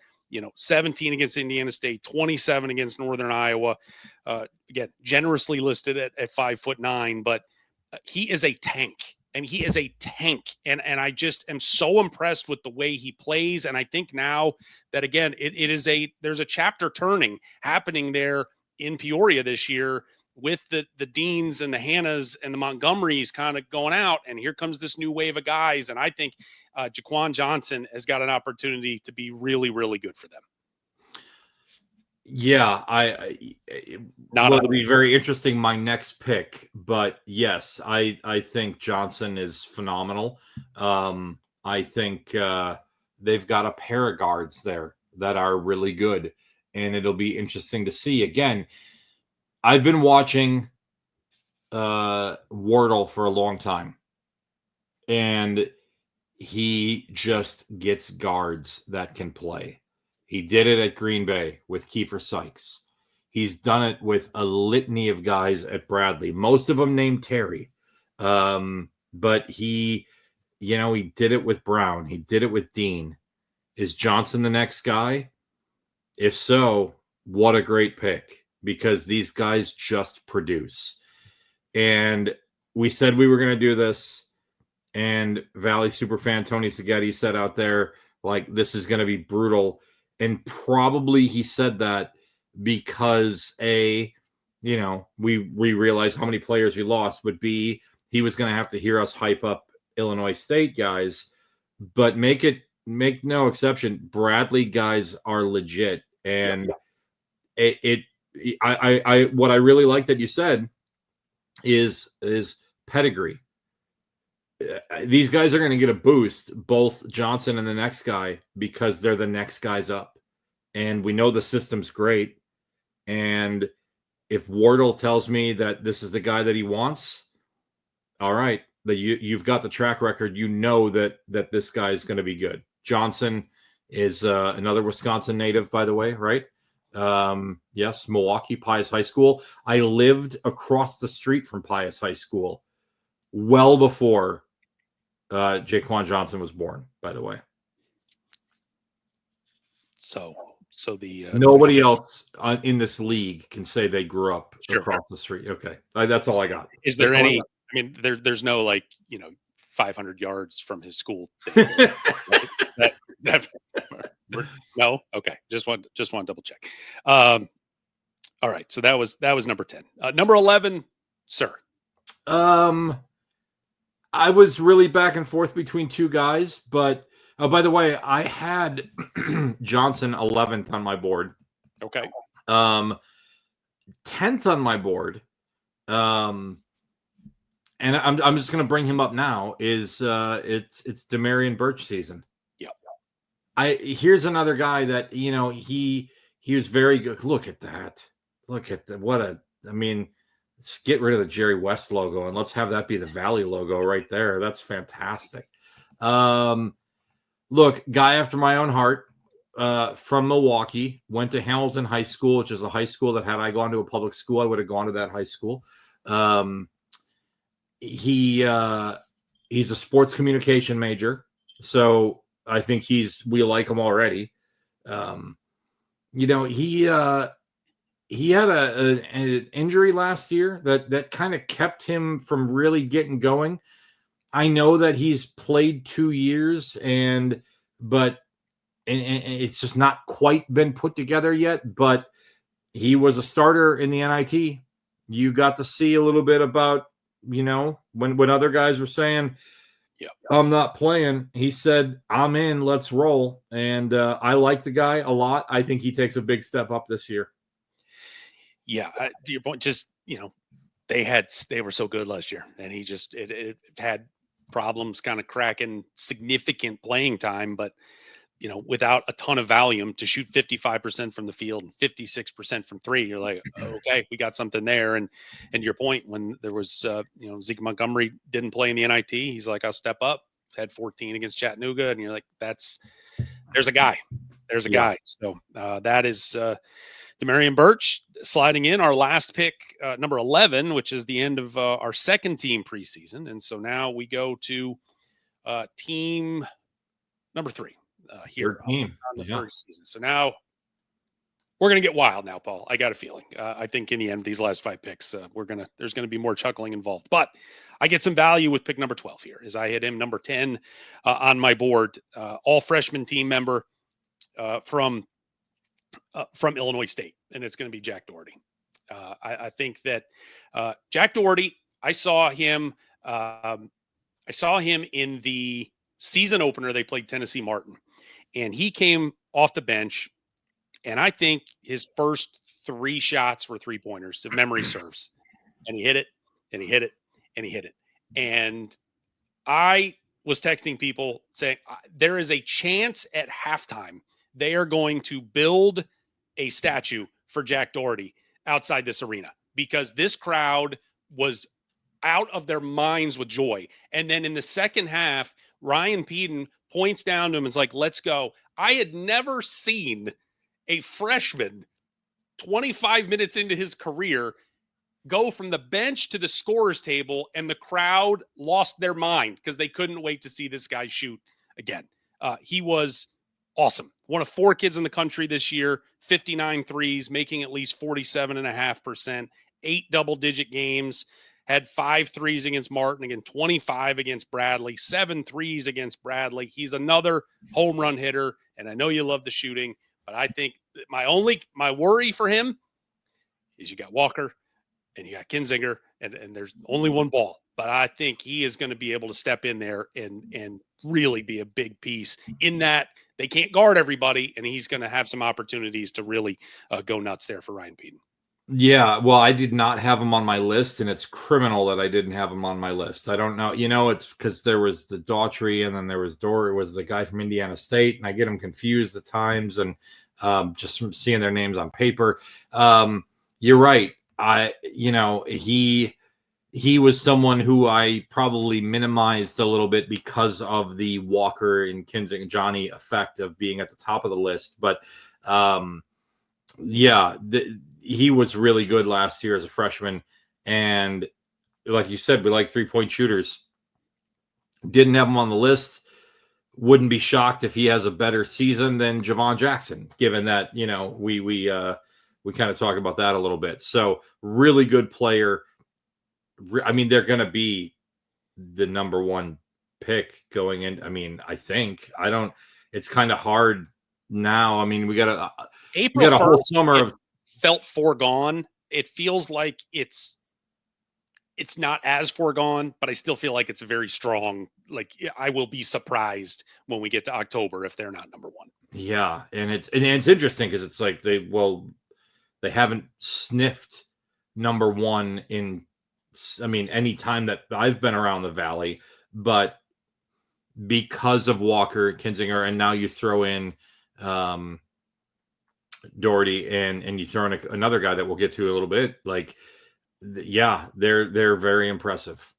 17 against Indiana State, 27 against Northern Iowa, again, generously listed at 5'9", but he is a tank. And he is a tank. And I just am so impressed with the way he plays. And I think now that, again, there's a chapter turning happening there in Peoria this year with the Deans and the Hannahs and the Montgomerys kind of going out. And here comes this new wave of guys. And I think Jaquan Johnson has got an opportunity to be really, really good for them. Yeah, it'll be very interesting, my next pick. But yes, I think Johnson is phenomenal. I think they've got a pair of guards there that are really good, and it'll be interesting to see. Again, I've been watching Wardle for a long time, and he just gets guards that can play. He did it at Green Bay with Kiefer Sykes. He's done it with a litany of guys at Bradley, most of them named Terry. But he did it with Brown. He did it with Dean. Is Johnson the next guy? If so, what a great pick, because these guys just produce. And we said we were going to do this, and Valley superfan Tony Seghetti said out there, like, this is going to be brutal. And probably he said that because A, we realized how many players we lost, but B, he was going to have to hear us hype up Illinois State guys. But make no exception, Bradley guys are legit. And I what I really like that you said is pedigree. These guys are going to get a boost, both Johnson and the next guy, because they're the next guys up. And we know the system's great. And if Wardle tells me that this is the guy that he wants, All right. You've got the track record. You know that this guy is going to be good. Johnson is another Wisconsin native, by the way, right? Yes, Milwaukee, Pius High School. I lived across the street from Pius High School well before Jaquan Johnson was born, by the way. So the nobody else in this league can say they grew up Sure. across the street. Okay, that's all I got. Is there any? I mean, there's no 500 yards from his school. No. Okay, just want to double check. All right, so that was number 10. Number 11, sir. I was really back and forth between two guys, but by the way, I had Johnson 11th on my board. Okay. 10th on my board. And I'm just going to bring him up now. Is it's Demarion Burch season? Yep. Here's another guy that he was very good. Look at that. Look at that. Let's get rid of the Jerry West logo and let's have that be the Valley logo right there. That's fantastic. Look, guy after my own heart. From Milwaukee, went to Hamilton High School, which is a high school that had I gone to a public school, I would have gone to that high school. He's a sports communication major, so I think we like him already. He had an injury last year that kind of kept him from really getting going. I know that he's played 2 years, but it's just not quite been put together yet. But he was a starter in the NIT. You got to see a little bit about, when other guys were saying, yeah, I'm not playing, he said, I'm in, let's roll. And I like the guy a lot. I think he takes a big step up this year. Yeah. To your point, just, they were so good last year, and he just, it had problems kind of cracking significant playing time, but without a ton of volume to shoot 55% from the field and 56% from three, you're like, okay, we got something there. And your point, when there was, Zeke Montgomery didn't play in the NIT, he's like, I'll step up, had 14 against Chattanooga. And you're like, there's a guy. So that is Demarion Burch sliding in our last pick, number 11, which is the end of our second team preseason. And so now we go to team number 3. Here on the first season. So now we're going to get wild now, Paul. I got a feeling. I think in the end, these last 5 picks, there's going to be more chuckling involved. But I get some value with pick number 12 here, as I hit him number 10 on my board. All freshman team member from Illinois State, and it's going to be Jack Doherty. I think that Jack Doherty, I saw him in the season opener. They played Tennessee Martin. And he came off the bench, and I think his first 3 shots were 3-pointers, if memory serves. And he hit it, and he hit it, and he hit it. And I was texting people saying, there is a chance at halftime they are going to build a statue for Jack Doherty outside this arena, because this crowd was out of their minds with joy. And then in the second half, Ryan Peden points down to him and is like, let's go. I had never seen a freshman 25 minutes into his career go from the bench to the scorer's table, and the crowd lost their mind because they couldn't wait to see this guy shoot again. He was awesome. One of 4 kids in the country this year, 59 threes, making at least 47.5%, 8 double-digit games. Had 5 threes against Martin, again, 25 against Bradley, 7 threes against Bradley. He's another home run hitter, and I know you love the shooting, but I think my worry for him is you got Walker and you got Kinzinger, and there's only one ball. But I think he is going to be able to step in there and really be a big piece in that they can't guard everybody, and he's going to have some opportunities to really go nuts there for Ryan Peden. Yeah, well, I did not have him on my list, and it's criminal that I didn't have him on my list. I don't know. It's because there was the Daughtry, and then there was the guy from Indiana State, and I get them confused at times, and just from seeing their names on paper. You're right. He he was someone who I probably minimized a little bit because of the Walker and Kinzinger Johnny effect of being at the top of the list. But he was really good last year as a freshman. And like you said, we like 3-point shooters. Didn't have him on the list. Wouldn't be shocked if he has a better season than Javon Jackson, given that, we kind of talk about that a little bit. So really good player. I mean, they're going to be the number one pick going in. I mean, I think it's kind of hard now. I mean, we got a whole summer of felt foregone. It feels like it's not as foregone, but I still feel like it's a very strong, like I will be surprised when we get to October if they're not number one. Yeah. And it's interesting because it's like they haven't sniffed number one in, any time that I've been around the Valley, but because of Walker, Kinzinger, and now you throw in Doherty and you throw in another guy that we'll get to a little bit, like, yeah, they're very impressive.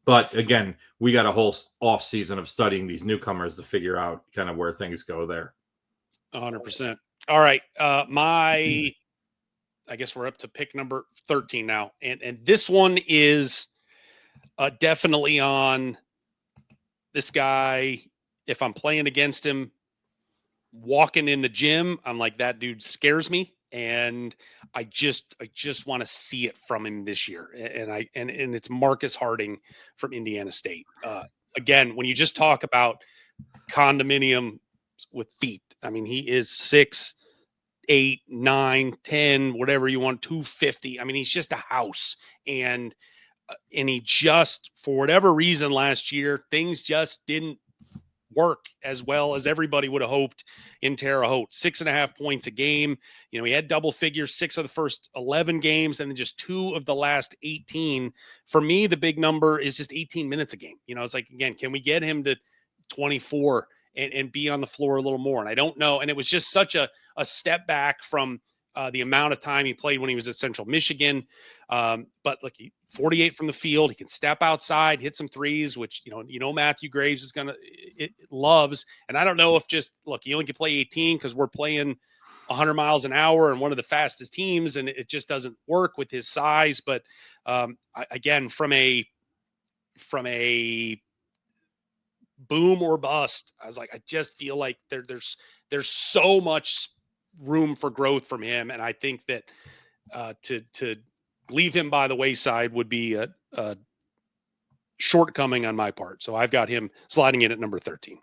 But again, we got a whole off season of studying these newcomers to figure out kind of where things go there. 100%. All right. I guess we're up to pick number 13 now. And this one is definitely on this guy. If I'm playing against him, walking in the gym, I'm like, that dude scares me. And I just want to see it from him this year. And it's Marcus Harding from Indiana State. Again, when you just talk about condominium with feet, I mean, he is 6'8", 9, 10, whatever you want, 250. I mean, he's just a house. And he just, for whatever reason last year, things just didn't work as well as everybody would have hoped in Terre Haute. 6.5 points a game. He had double figures 6 of the first 11 games, and then just 2 of the last 18. For me, the big number is just 18 minutes a game. It's like, again, can we get him to 24 and be on the floor a little more? And I don't know. And it was just such a step back from the amount of time he played when he was at Central Michigan. But look, 48 from the field. He can step outside, hit some threes, which, Matthew Graves is loves. And I don't know if he only can play 18 because we're playing 100 miles an hour and one of the fastest teams, and it just doesn't work with his size. But again, from a boom or bust, I was like, I just feel like there's so much room for growth from him. And I think that to leave him by the wayside would be a shortcoming on my part. So I've got him sliding in at number 13.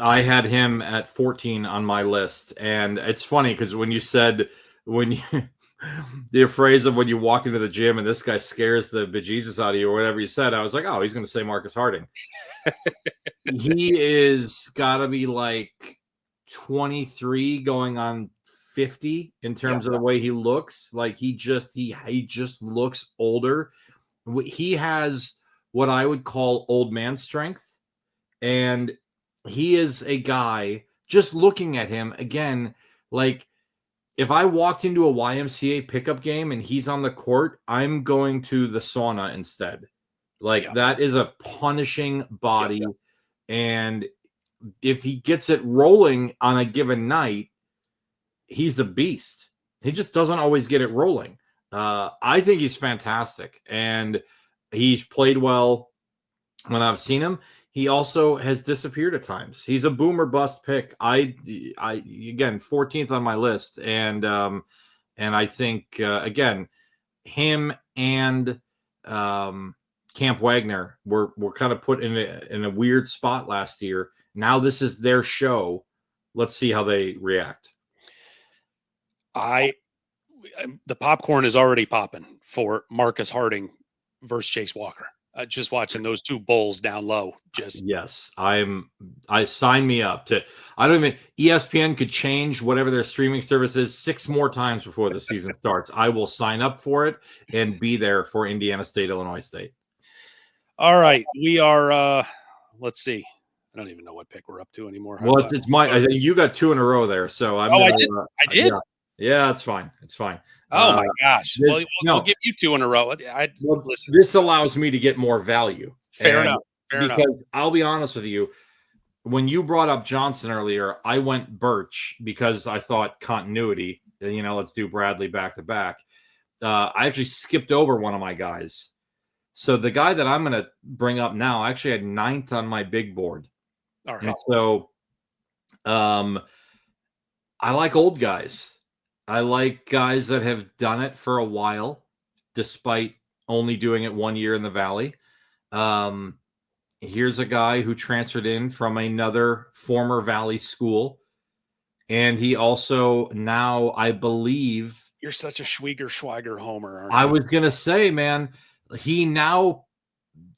I had him at 14 on my list. And it's funny because when you said, the phrase of when you walk into the gym and this guy scares the bejesus out of you or whatever you said, I was like, oh, he's going to say Marcus Harding. He is got to be like 23 going on 50 in terms of the way he looks. Like he just looks older. He has what I would call old man strength. And he is a guy, just looking at him again, like if I walked into a YMCA pickup game and he's on the court, I'm going to the sauna instead. That is a punishing body. And if he gets it rolling on a given night, he's a beast. He just doesn't always get it rolling. I think he's fantastic. And he's played well when I've seen him. He also has disappeared at times. He's a boomer bust pick. I again, 14th on my list. And I think, again, him and Camp Wagner were kind of put in a weird spot last year. Now this is their show. Let's see how they react. The popcorn is already popping for Marcus Harding versus Chase Walker. Just watching those two bulls down low. Yes, I sign me up to. I don't even. ESPN could change whatever their streaming service is 6 more times before the season starts. I will sign up for it and be there for Indiana State, Illinois State. All right, we are. Let's see. I don't even know what pick we're up to anymore. Well, it's my. I think you got 2 in a row there, so I'm. I did. Yeah, it's fine. It's fine. Oh my gosh! Well, we'll give you 2 in a row. Listen. This allows me to get more value. Fair enough. Because I'll be honest with you, when you brought up Johnson earlier, I went Birch because I thought continuity. Let's do Bradley back to back. I actually skipped over one of my guys. So the guy that I'm going to bring up now, I actually had 9th on my big board. All right. And so I like old guys. I like guys that have done it for a while, despite only doing it 1 year in the Valley. Here's a guy who transferred in from another former Valley school. And he also now, I believe... You're such a Schweiger homer, aren't you? I was going to say, man, he now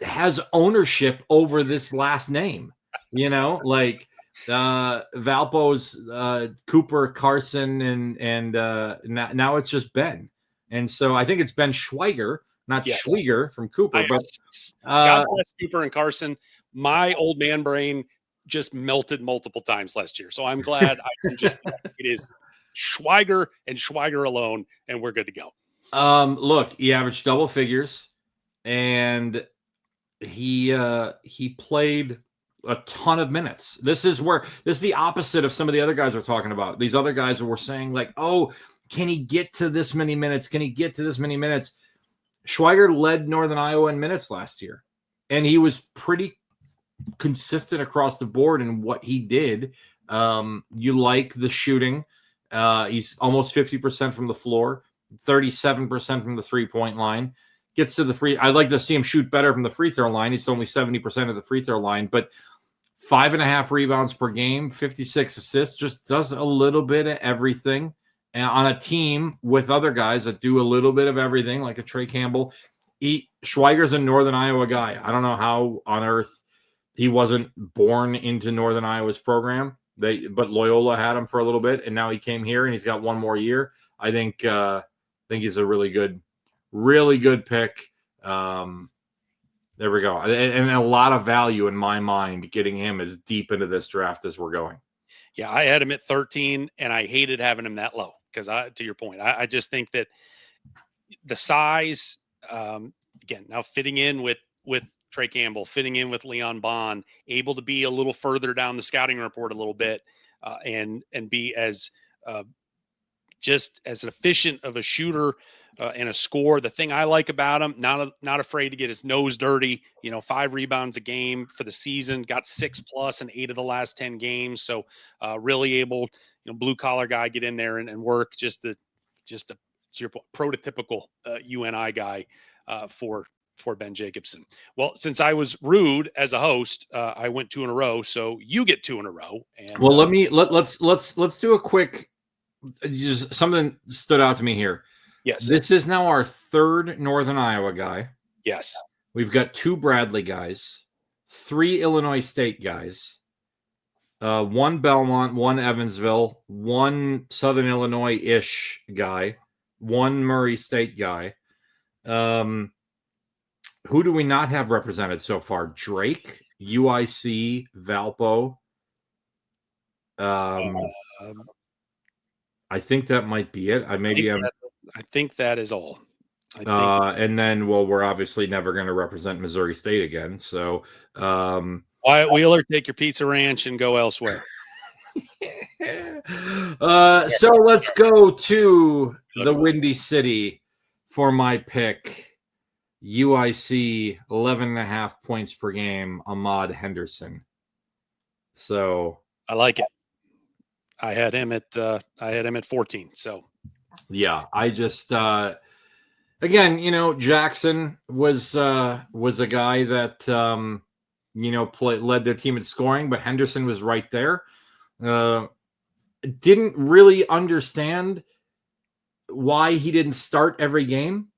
has ownership over this last name. Valpo's Cooper, Carson, and now it's just Ben. And so I think it's Ben Schweiger, not Schweiger from Cooper. God bless Cooper and Carson. My old man brain just melted multiple times last year. So I'm glad I can just it is Schweiger and Schweiger alone, and we're good to go. Look, he averaged double figures, and he played a ton of minutes. This is the opposite of some of the other guys we're talking about. These other guys were saying like, oh, can he get to this many minutes? Can he get to this many minutes? Schweiger led Northern Iowa in minutes last year, and he was pretty consistent across the board in what he did. You like the shooting. He's almost 50% from the floor, 37% from the three-point line. Gets to the free. I'd like to see him shoot better from the free throw line. He's only 70% of the free throw line, but 5.5 rebounds per game, 56 assists, just does a little bit of everything. And on a team with other guys that do a little bit of everything, like a Trey Campbell. Schweiger's a Northern Iowa guy. I don't know how on earth he wasn't born into Northern Iowa's program. But Loyola had him for a little bit, and now he came here and he's got one more year. I think he's a really good pick. There we go. And a lot of value in my mind getting him as deep into this draft as we're going. Yeah, I had him at 13, and I hated having him that low because, to your point, I just think that the size, again, now fitting in with Trey Campbell, fitting in with Leon Bond, able to be a little further down the scouting report a little bit, and be as just as efficient of a shooter and a scorer. The thing I like about him, not afraid to get his nose dirty. 5 rebounds a game for the season, got 6+ in 8 of the last 10 games. So really able, blue collar guy, get in there and work. Just to your point, prototypical UNI guy for Ben Jacobson. Well, since I was rude as a host, I went 2 in a row, so you get 2 in a row. And well, let's do a quick. Just something stood out to me here. Yes, this is now our 3rd Northern Iowa guy. Yes, we've got 2 Bradley guys, 3 Illinois State guys, 1 Belmont, 1 Evansville, 1 Southern Illinois-ish guy, 1 Murray State guy. Who do we not have represented so far? Drake, UIC, Valpo. I think that might be it. I think that is all. And then, we're obviously never going to represent Missouri State again. So, Wyatt Wheeler, take your Pizza Ranch and go elsewhere. So let's go to the Windy City for my pick. UIC 11.5 points per game, Ahmad Henderson. So I like it. I had him at 14. So yeah, I just again, Jackson was a guy that led their team in scoring, but Henderson was right there. Didn't really understand why he didn't start every game.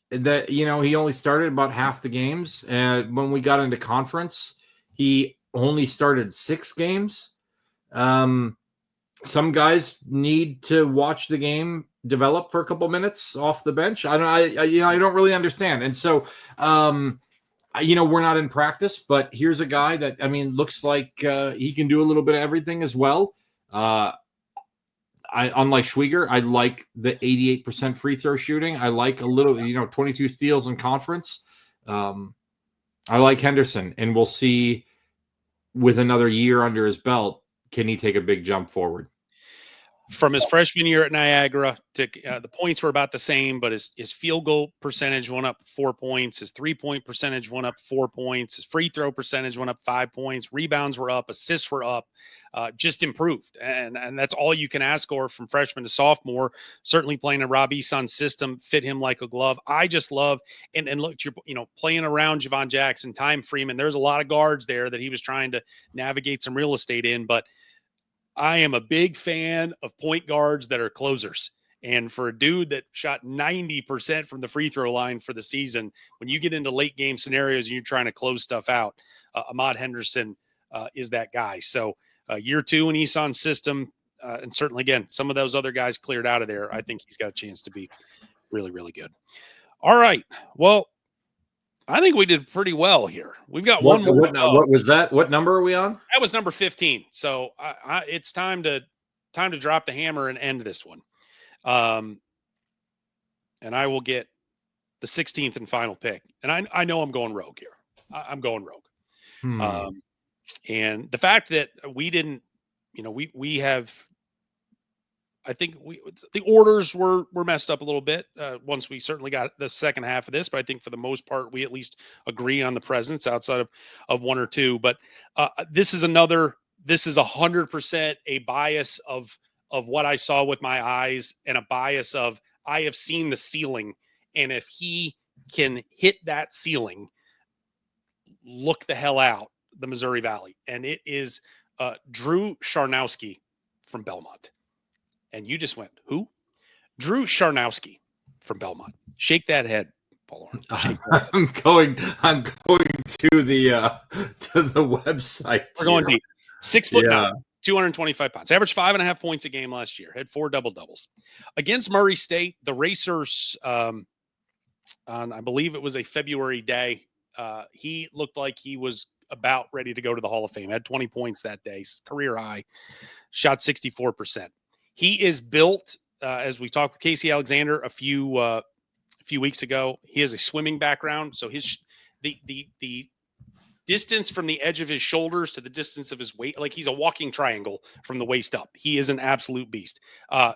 That he only started about half the games, and when we got into conference, he only started 6 games. Some guys need to watch the game develop for a couple minutes off the bench. I don't really understand, and so we're not in practice, but here's a guy that looks like he can do a little bit of everything as well. unlike Schwieger, I like the 88% free throw shooting. I like a little, 22 steals in conference. I like Henderson, and we'll see with another year under his belt, can he take a big jump forward? From his freshman year at Niagara, the points were about the same, but his field goal percentage went up 4 points. His 3-point percentage went up 4 points. His free throw percentage went up 5 points. Rebounds were up. Assists were up. Just improved. And that's all you can ask for from freshman to sophomore. Certainly playing a Rob Eson's system fit him like a glove. I just love, and look, playing around Javon Jackson, Time Freeman. There's a lot of guards there that he was trying to navigate some real estate in, but I am a big fan of point guards that are closers. And for a dude that shot 90% from the free throw line for the season, when you get into late game scenarios and you're trying to close stuff out, Ahmad Henderson is that guy. So year 2 in Eson's system, and certainly, again, some of those other guys cleared out of there. I think he's got a chance to be really, really good. All right. Well, I think we did pretty well here. We've got one more. What was that? What number are we on? That was number 15. So it's time to drop the hammer and end this one. And I will get the 16th and final pick. And I know I'm going rogue here. I'm going rogue. And the fact that we didn't, we have, I think the orders were messed up a little bit once we certainly got the second half of this, but I think for the most part, we at least agree on the presence outside of one or two. But this is 100% a bias of what I saw with my eyes, and a bias of I have seen the ceiling. And if he can hit that ceiling, look the hell out, the Missouri Valley. And it is Drew Charnowski from Belmont. And you just went, who? Drew Charnowski from Belmont. Shake that head, Paul Oren. I'm going to the website. We're going deep. 6'9", 225 pounds. Averaged 5.5 points a game last year. Had 4 double-doubles. Against Murray State, the Racers, on I believe it was a February day, he looked like he was about ready to go to the Hall of Fame. Had 20 points that day, career high. Shot 64%. He is built, as we talked with Casey Alexander a few weeks ago. He has a swimming background, so the distance from the edge of his shoulders to the distance of his waist, like he's a walking triangle from the waist up. He is an absolute beast.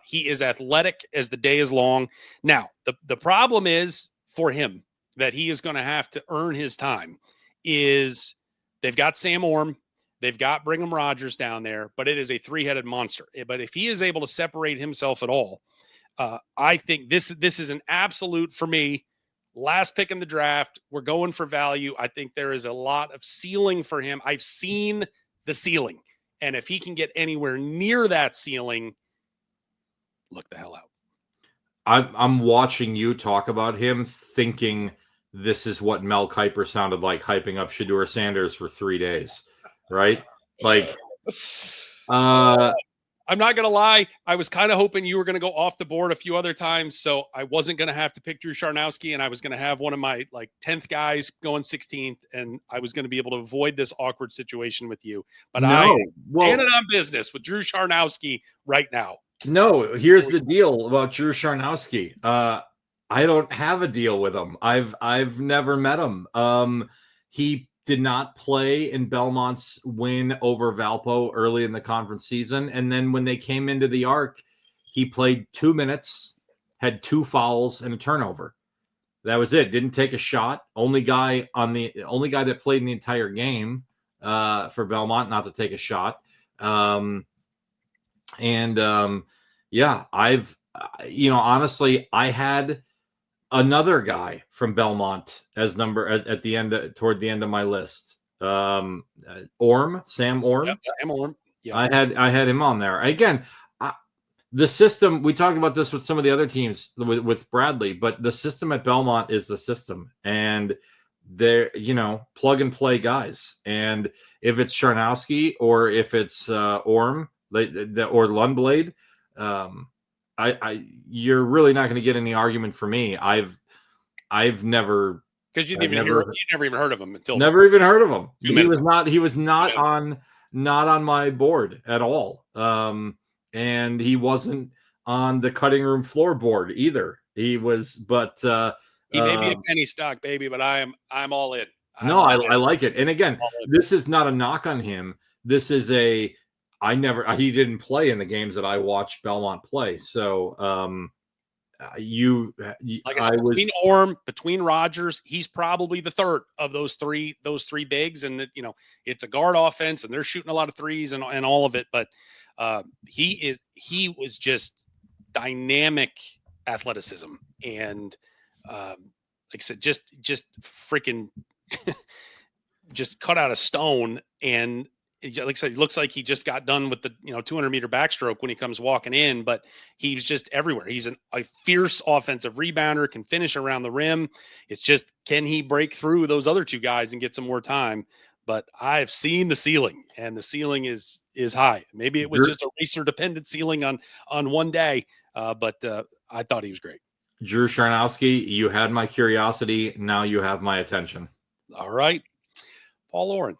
He is athletic as the day is long. Now, the problem is for him that he is going to have to earn his time is they've got Sam Orm. They've got Brigham Rogers down there, but it is a 3-headed monster. But if he is able to separate himself at all, I think this is an absolute, for me, last pick in the draft. We're going for value. I think there is a lot of ceiling for him. I've seen the ceiling. And if he can get anywhere near that ceiling, look the hell out. I'm watching you talk about him thinking this is what Mel Kiper sounded like hyping up Shedeur Sanders for 3 days. Right? Like, I'm not going to lie. I was kind of hoping you were going to go off the board a few other times. So I wasn't going to have to pick Drew Charnowski, and I was going to have one of my 10th guys going 16th, and I was going to be able to avoid this awkward situation with you. But I'm standing on business with Drew Charnowski right now. No, here's the deal about Drew Charnowski. I don't have a deal with him. I've never met him. He did not play in Belmont's win over Valpo early in the conference season. And then when they came into the arc, he played 2 minutes, had 2 fouls and a turnover. That was it. Didn't take a shot. Only guy that played in the entire game for Belmont not to take a shot. Honestly, I had another guy from Belmont as number at the end, toward the end of my list. Sam Orm. Yep, Sam Orm. Yep. I had him on there. Again, the system, we talked about this with some of the other teams with Bradley, but the system at Belmont is the system, and they're, plug and play guys. And if it's Charnowski or if it's Orm or Lundblade, you're really not going to get any argument for me. I've never, because you never even heard of him until never even heard of him. He was not on on my board at all. and he wasn't on the cutting room floorboard either. He was, but he may be a penny stock baby, but I'm all in. I like it. And again, this is not a knock on him. This is he didn't play in the games that I watched Belmont play. So like I said, between Rogers, he's probably the third of those three bigs, and it's a guard offense, and they're shooting a lot of threes and all of it. But he was just dynamic athleticism, and like I said, just freaking just cut out of stone. And like I said, it looks like he just got done with the 200-meter backstroke when he comes walking in, but he's just everywhere. He's a fierce offensive rebounder, can finish around the rim. It's just, can he break through those other two guys and get some more time? But I've seen the ceiling, and the ceiling is high. Maybe it was just a racer-dependent ceiling on one day, but I thought he was great. Drew Charnowski, you had my curiosity. Now you have my attention. All right. Paul Oren.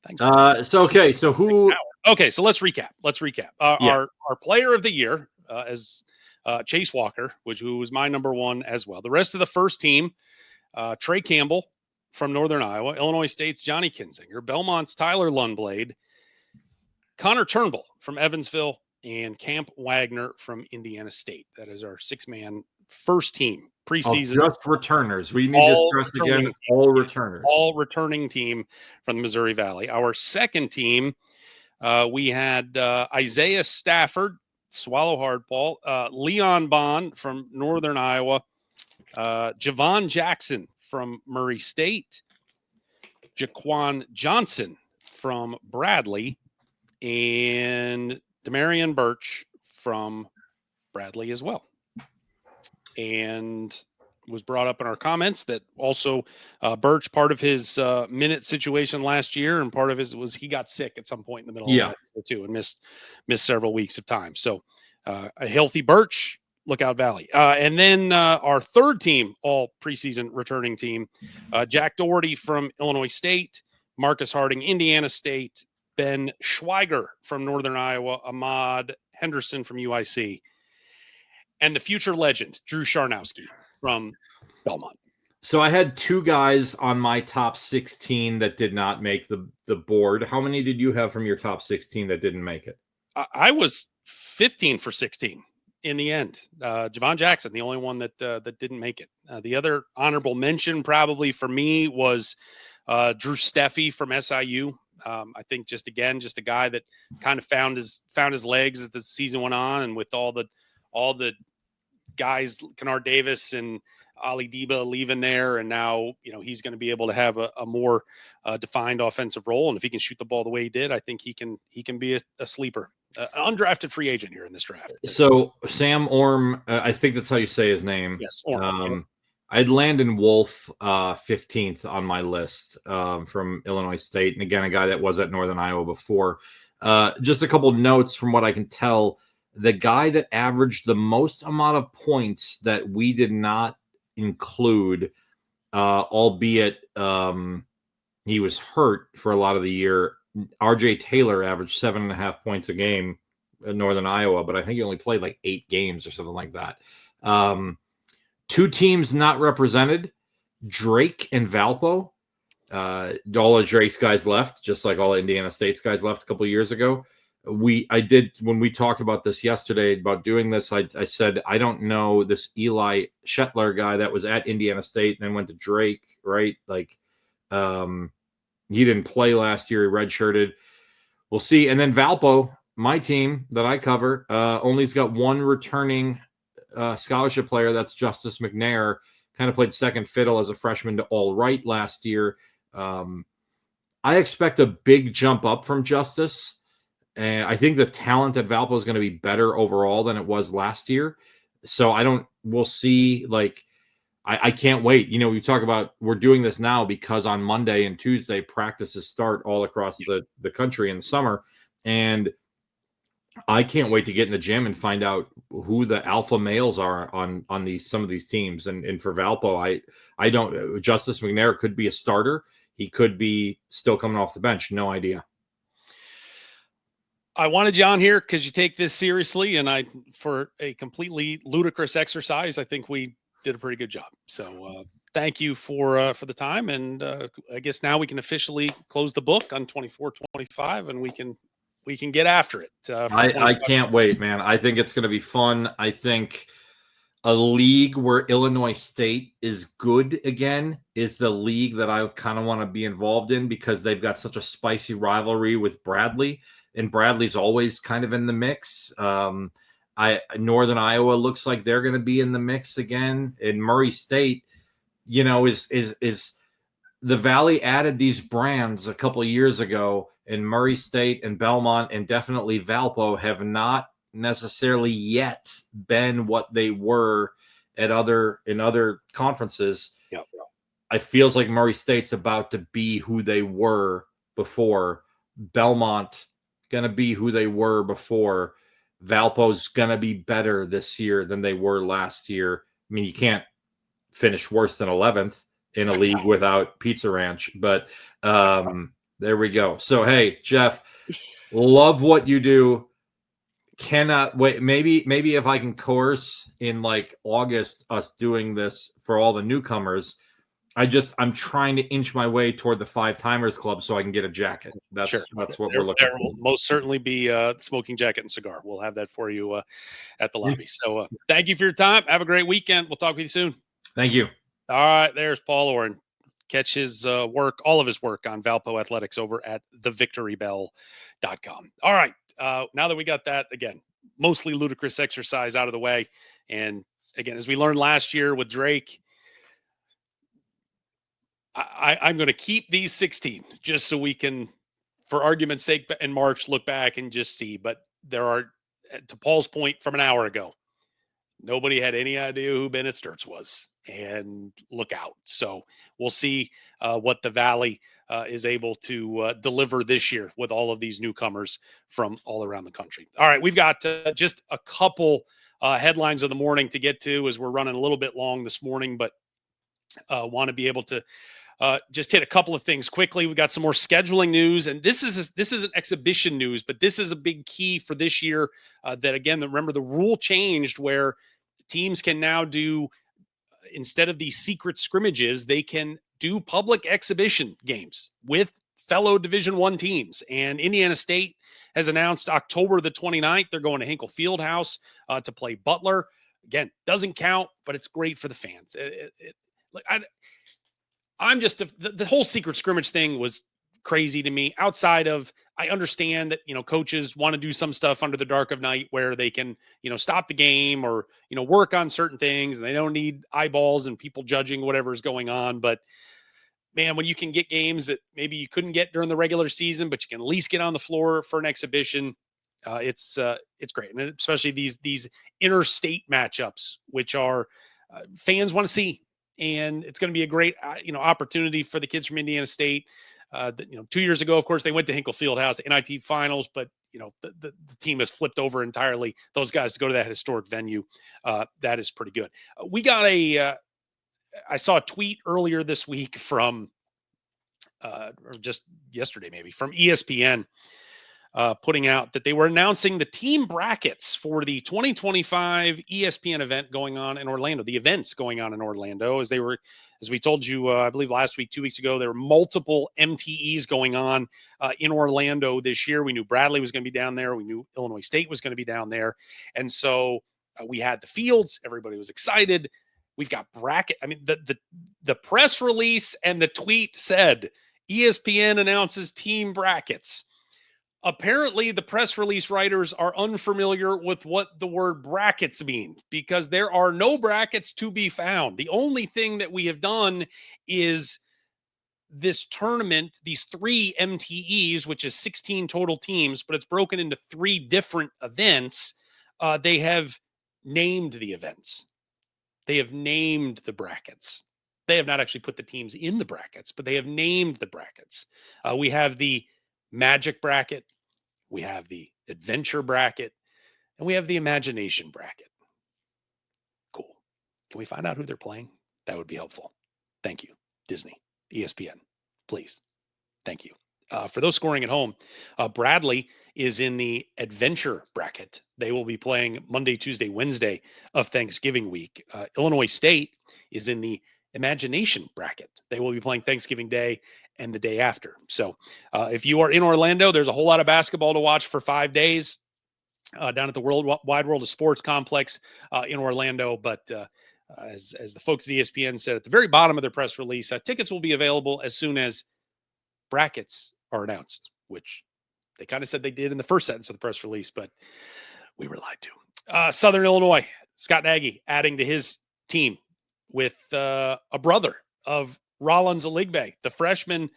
Thanks. So who? Okay, so let's recap. Our player of the year as Chase Walker, who was my number one as well. The rest of the first team, Trey Campbell from Northern Iowa, Illinois State's Johnny Kinzinger, Belmont's Tyler Lundblade, Connor Turnbull from Evansville, and Camp Wagner from Indiana State. That is our 6-man first team preseason. Just returners. We need to stress again, all returners. All returning team from the Missouri Valley. Our second team, we had Isaiah Stafford, swallow hard, Paul, Leon Bond from Northern Iowa, Javon Jackson from Murray State, Jaquan Johnson from Bradley, and Demarion Birch from Bradley as well. And was brought up in our comments that also Birch, part of his minute situation last year, and part of his was he got sick at some point in the middle of last year too, and missed several weeks of time. So a healthy Birch, Lookout Valley. And then our third team, all preseason returning team, Jack Doherty from Illinois State, Marcus Harding, Indiana State, Ben Schweiger from Northern Iowa, Ahmad Henderson from UIC, and the future legend, Drew Charnowski from Belmont. So I had two guys on my top 16 that did not make the board. How many did you have from your top 16 that didn't make it? I was 15 for 16 in the end. Javon Jackson, the only one that didn't make it. The other honorable mention probably for me was Drew Steffi from SIU. I think just a guy that kind of found his legs as the season went on, and with all the guys, Kennard Davis and Ali Deba leaving there, and now he's going to be able to have a more defined offensive role, and if he can shoot the ball the way he did, I think he can be a sleeper, an undrafted free agent here in this draft. So Sam Orm, I think that's how you say his name. Yes, Orm. I had Landon Wolf 15th on my list from Illinois State, and again, a guy that was at Northern Iowa before. Just a couple notes from what I can tell. The guy that averaged the most amount of points that we did not include, albeit he was hurt for a lot of the year, RJ Taylor averaged 7.5 points a game in Northern Iowa, but I think he only played like 8 games or something like that. Two teams not represented, Drake and Valpo. All of Drake's guys left, just like all Indiana State's guys left a couple of years ago. When we talked about this yesterday about doing this, I said, I don't know this Eli Shetler guy that was at Indiana State and then went to Drake, right? Like, he didn't play last year. He redshirted. We'll see. And then Valpo, my team that I cover, only's got one returning scholarship player. That's Justice McNair. Kind of played second fiddle as a freshman to All Right last year. I expect a big jump up from Justice. And I think the talent at Valpo is going to be better overall than it was last year. So we'll see. Like, I can't wait. We talk about, we're doing this now because on Monday and Tuesday, practices start all across the country in the summer. And I can't wait to get in the gym and find out who the alpha males are on some of these teams. And for Valpo, Justice McNair could be a starter. He could be still coming off the bench. No idea. I wanted you on here because you take this seriously, and for a completely ludicrous exercise, I think we did a pretty good job. So thank you for the time, and I guess now we can officially close the book on 24-25, and we can get after it. I can't wait, man. I think it's going to be fun. I think a league where Illinois State is good again is the league that I kind of want to be involved in, because they've got such a spicy rivalry with Bradley, and Bradley's always kind of in the mix. Northern Iowa looks like they're going to be in the mix again, and Murray State, is the Valley added these brands a couple of years ago, and Murray State and Belmont and definitely Valpo have not necessarily yet been what they were in other conferences. Yeah. I feels like Murray State's about to be who they were before. Belmont gonna be who they were before. Valpo's gonna be better this year than they were last year. I mean, you can't finish worse than 11th in a league without Pizza Ranch, but there we go. So hey, Jeff, love what you do. Cannot wait. Maybe if I can coerce in like August us doing this for all the newcomers. I'm trying to inch my way toward the 5-timers club so I can get a jacket. That's what we're looking for. Will most certainly be smoking jacket and cigar. We'll have that for you at the lobby. So thank you for your time. Have a great weekend. We'll talk with you soon. Thank you. All right, there's Paul Oren. Catch his work, all of his work on Valpo Athletics over at thevictorybell.com. All right, now that we got that, again, mostly ludicrous exercise out of the way, and again, as we learned last year with Drake, I'm going to keep these 16 just so we can, for argument's sake, in March, look back and just see. But there are, to Paul's point from an hour ago, nobody had any idea who Bennett Sturtz was, and look out. So we'll see what the Valley is able to deliver this year with all of these newcomers from all around the country. All right, we've got just a couple headlines of the morning to get to, as we're running a little bit long this morning, but want to be able to just hit a couple of things quickly. We got some more scheduling news, and this is an exhibition news, but this is a big key for this year. That again, remember the rule changed where teams can now do, instead of these secret scrimmages, they can do public exhibition games with fellow Division I teams. And Indiana State has announced October the 29th, they're going to Hinkle Fieldhouse to play Butler. Again, doesn't count, but it's great for the fans. I'm just the whole secret scrimmage thing was crazy to me. Outside of, I understand that, coaches want to do some stuff under the dark of night where they can, stop the game or, work on certain things, and they don't need eyeballs and people judging whatever's going on. But man, when you can get games that maybe you couldn't get during the regular season, but you can at least get on the floor for an exhibition, it's great. And especially these interstate matchups, which are fans want to see. And it's going to be a great, opportunity for the kids from Indiana State. 2 years ago, of course, they went to Hinkle Fieldhouse, NIT finals, but the team has flipped over entirely. Those guys to go to that historic venue, that is pretty good. We got I saw a tweet earlier this week from, or just yesterday maybe, from ESPN. Putting out that they were announcing the team brackets for the 2025 ESPN event going on in Orlando. The events going on in Orlando, as we told you, I believe last week, 2 weeks ago, there were multiple MTEs going on in Orlando this year. We knew Bradley was going to be down there. We knew Illinois State was going to be down there. And so we had the fields. Everybody was excited. We've got bracket. I mean, the press release and the tweet said ESPN announces team brackets. Apparently, the press release writers are unfamiliar with what the word brackets mean, because there are no brackets to be found. The only thing that we have done is this tournament, these 3 MTEs, which is 16 total teams, but it's broken into 3 different events. They have named the events. They have named the brackets. They have not actually put the teams in the brackets, but they have named the brackets. We have the Magic bracket, we have the Adventure bracket, and we have the Imagination bracket. Cool. Can we find out who they're playing? That would be helpful. Thank you, Disney, ESPN. Please. Thank you. For those scoring at home, Bradley is in the adventure bracket. They will be playing Monday, Tuesday, Wednesday of Thanksgiving week. Illinois State is in the imagination bracket. They will be playing Thanksgiving Day and the day after. So if you are in Orlando, there's a whole lot of basketball to watch for 5 days down at the Wide World of Sports complex in Orlando. But as the folks at ESPN said at the very bottom of their press release, tickets will be available as soon as brackets are announced, which they kind of said they did in the first sentence of the press release, but we were lied to. Southern Illinois, Scott Nagy adding to his team with a brother of Rollins Aligbe, the freshman,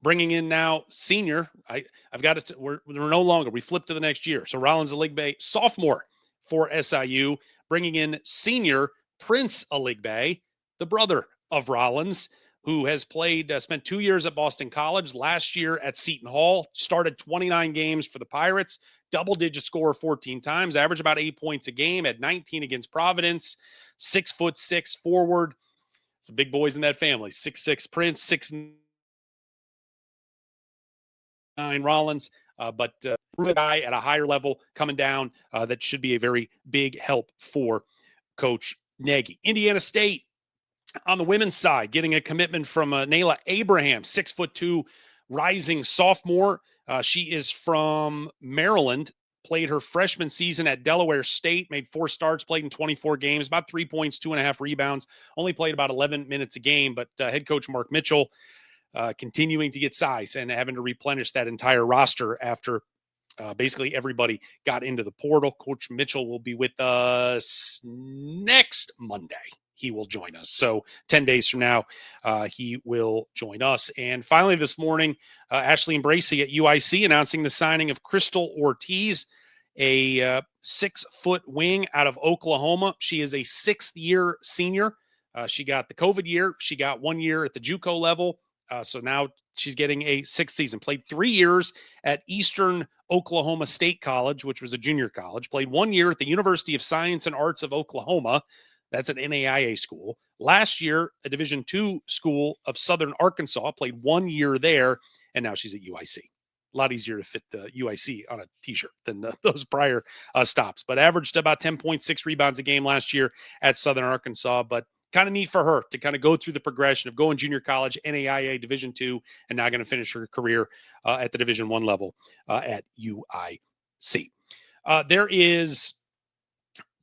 bringing in now senior. I've got it. We're no longer. We flipped to the next year. So Rollins Aligbe, sophomore for SIU, bringing in senior Prince Aligbe, the brother of Rollins, who has spent 2 years at Boston College, last year at Seton Hall, started 29 games for the Pirates, double-digit scorer 14 times, averaged about 8 points a game, had 19 against Providence, 6'6" forward. Some big boys in that family. 6'6" Prince, 6'9" Rollins, but a guy at a higher level coming down that should be a very big help for Coach Nagy. Indiana State, on the women's side, getting a commitment from Nayla Abraham, 6'2", rising sophomore. She is from Maryland, played her freshman season at Delaware State, made 4 starts, played in 24 games, about 3 points, 2.5 rebounds, only played about 11 minutes a game. But head coach Mark Mitchell continuing to get size and having to replenish that entire roster after basically everybody got into the portal. Coach Mitchell will be with us next Monday. He will join us. So 10 days from now, he will join us. And finally this morning, Ashley Embracy at UIC announcing the signing of Crystal Ortiz, a 6-foot wing out of Oklahoma. She is a 6th-year senior. She got the COVID year. She got 1 year at the JUCO level. So now she's getting a 6th season. Played 3 years at Eastern Oklahoma State College, which was a junior college. Played 1 year at the University of Science and Arts of Oklahoma. That's an NAIA school. Last year, a Division II school of Southern Arkansas. Played 1 year there, and now she's at UIC. A lot easier to fit UIC on a T-shirt than those prior stops. But averaged about 10.6 rebounds a game last year at Southern Arkansas. But kind of neat for her to kind of go through the progression of going junior college, NAIA, Division II, and now going to finish her career at the Division I level at UIC. There is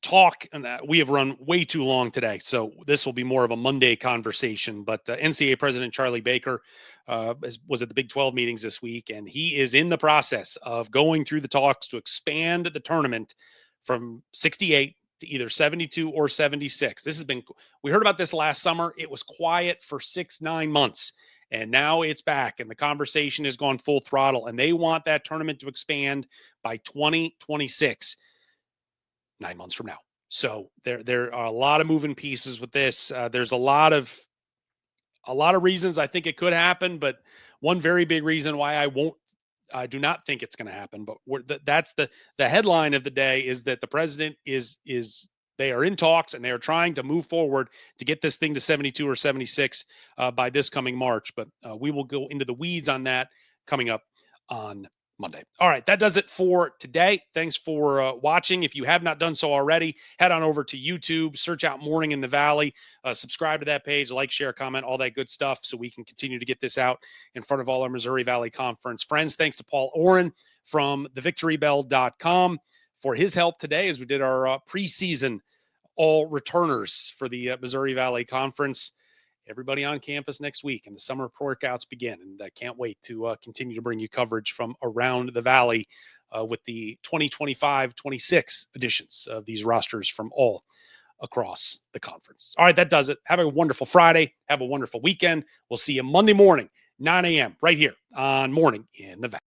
talk, and we have run way too long today, so this will be more of a Monday conversation, but NCAA President Charlie Baker was at the Big 12 meetings this week, and he is in the process of going through the talks to expand the tournament from 68 to either 72 or 76. We heard about this last summer. It was quiet for 6-9 months, and now it's back, and the conversation has gone full throttle, and they want that tournament to expand by 2026. 9 months from now. So there are a lot of moving pieces with this. There's a lot of reasons I think it could happen, but one very big reason why I do not think it's going to happen. But that's the headline of the day is that the president they are in talks and they are trying to move forward to get this thing to 72 or 76 by this coming March. But we will go into the weeds on that coming up on Monday. All right, that does it for today. Thanks for watching. If you have not done so already, head on over to YouTube, search out Morning in the Valley, subscribe to that page, like, share, comment, all that good stuff so we can continue to get this out in front of all our Missouri Valley Conference friends. Thanks to Paul Oren from thevictorybell.com for his help today as we did our preseason all returners for the Missouri Valley Conference. Everybody on campus next week, and the summer workouts begin. And I can't wait to continue to bring you coverage from around the Valley with the 2025-26 editions of these rosters from all across the conference. All right, that does it. Have a wonderful Friday. Have a wonderful weekend. We'll see you Monday morning, 9 a.m. right here on Morning in the Valley.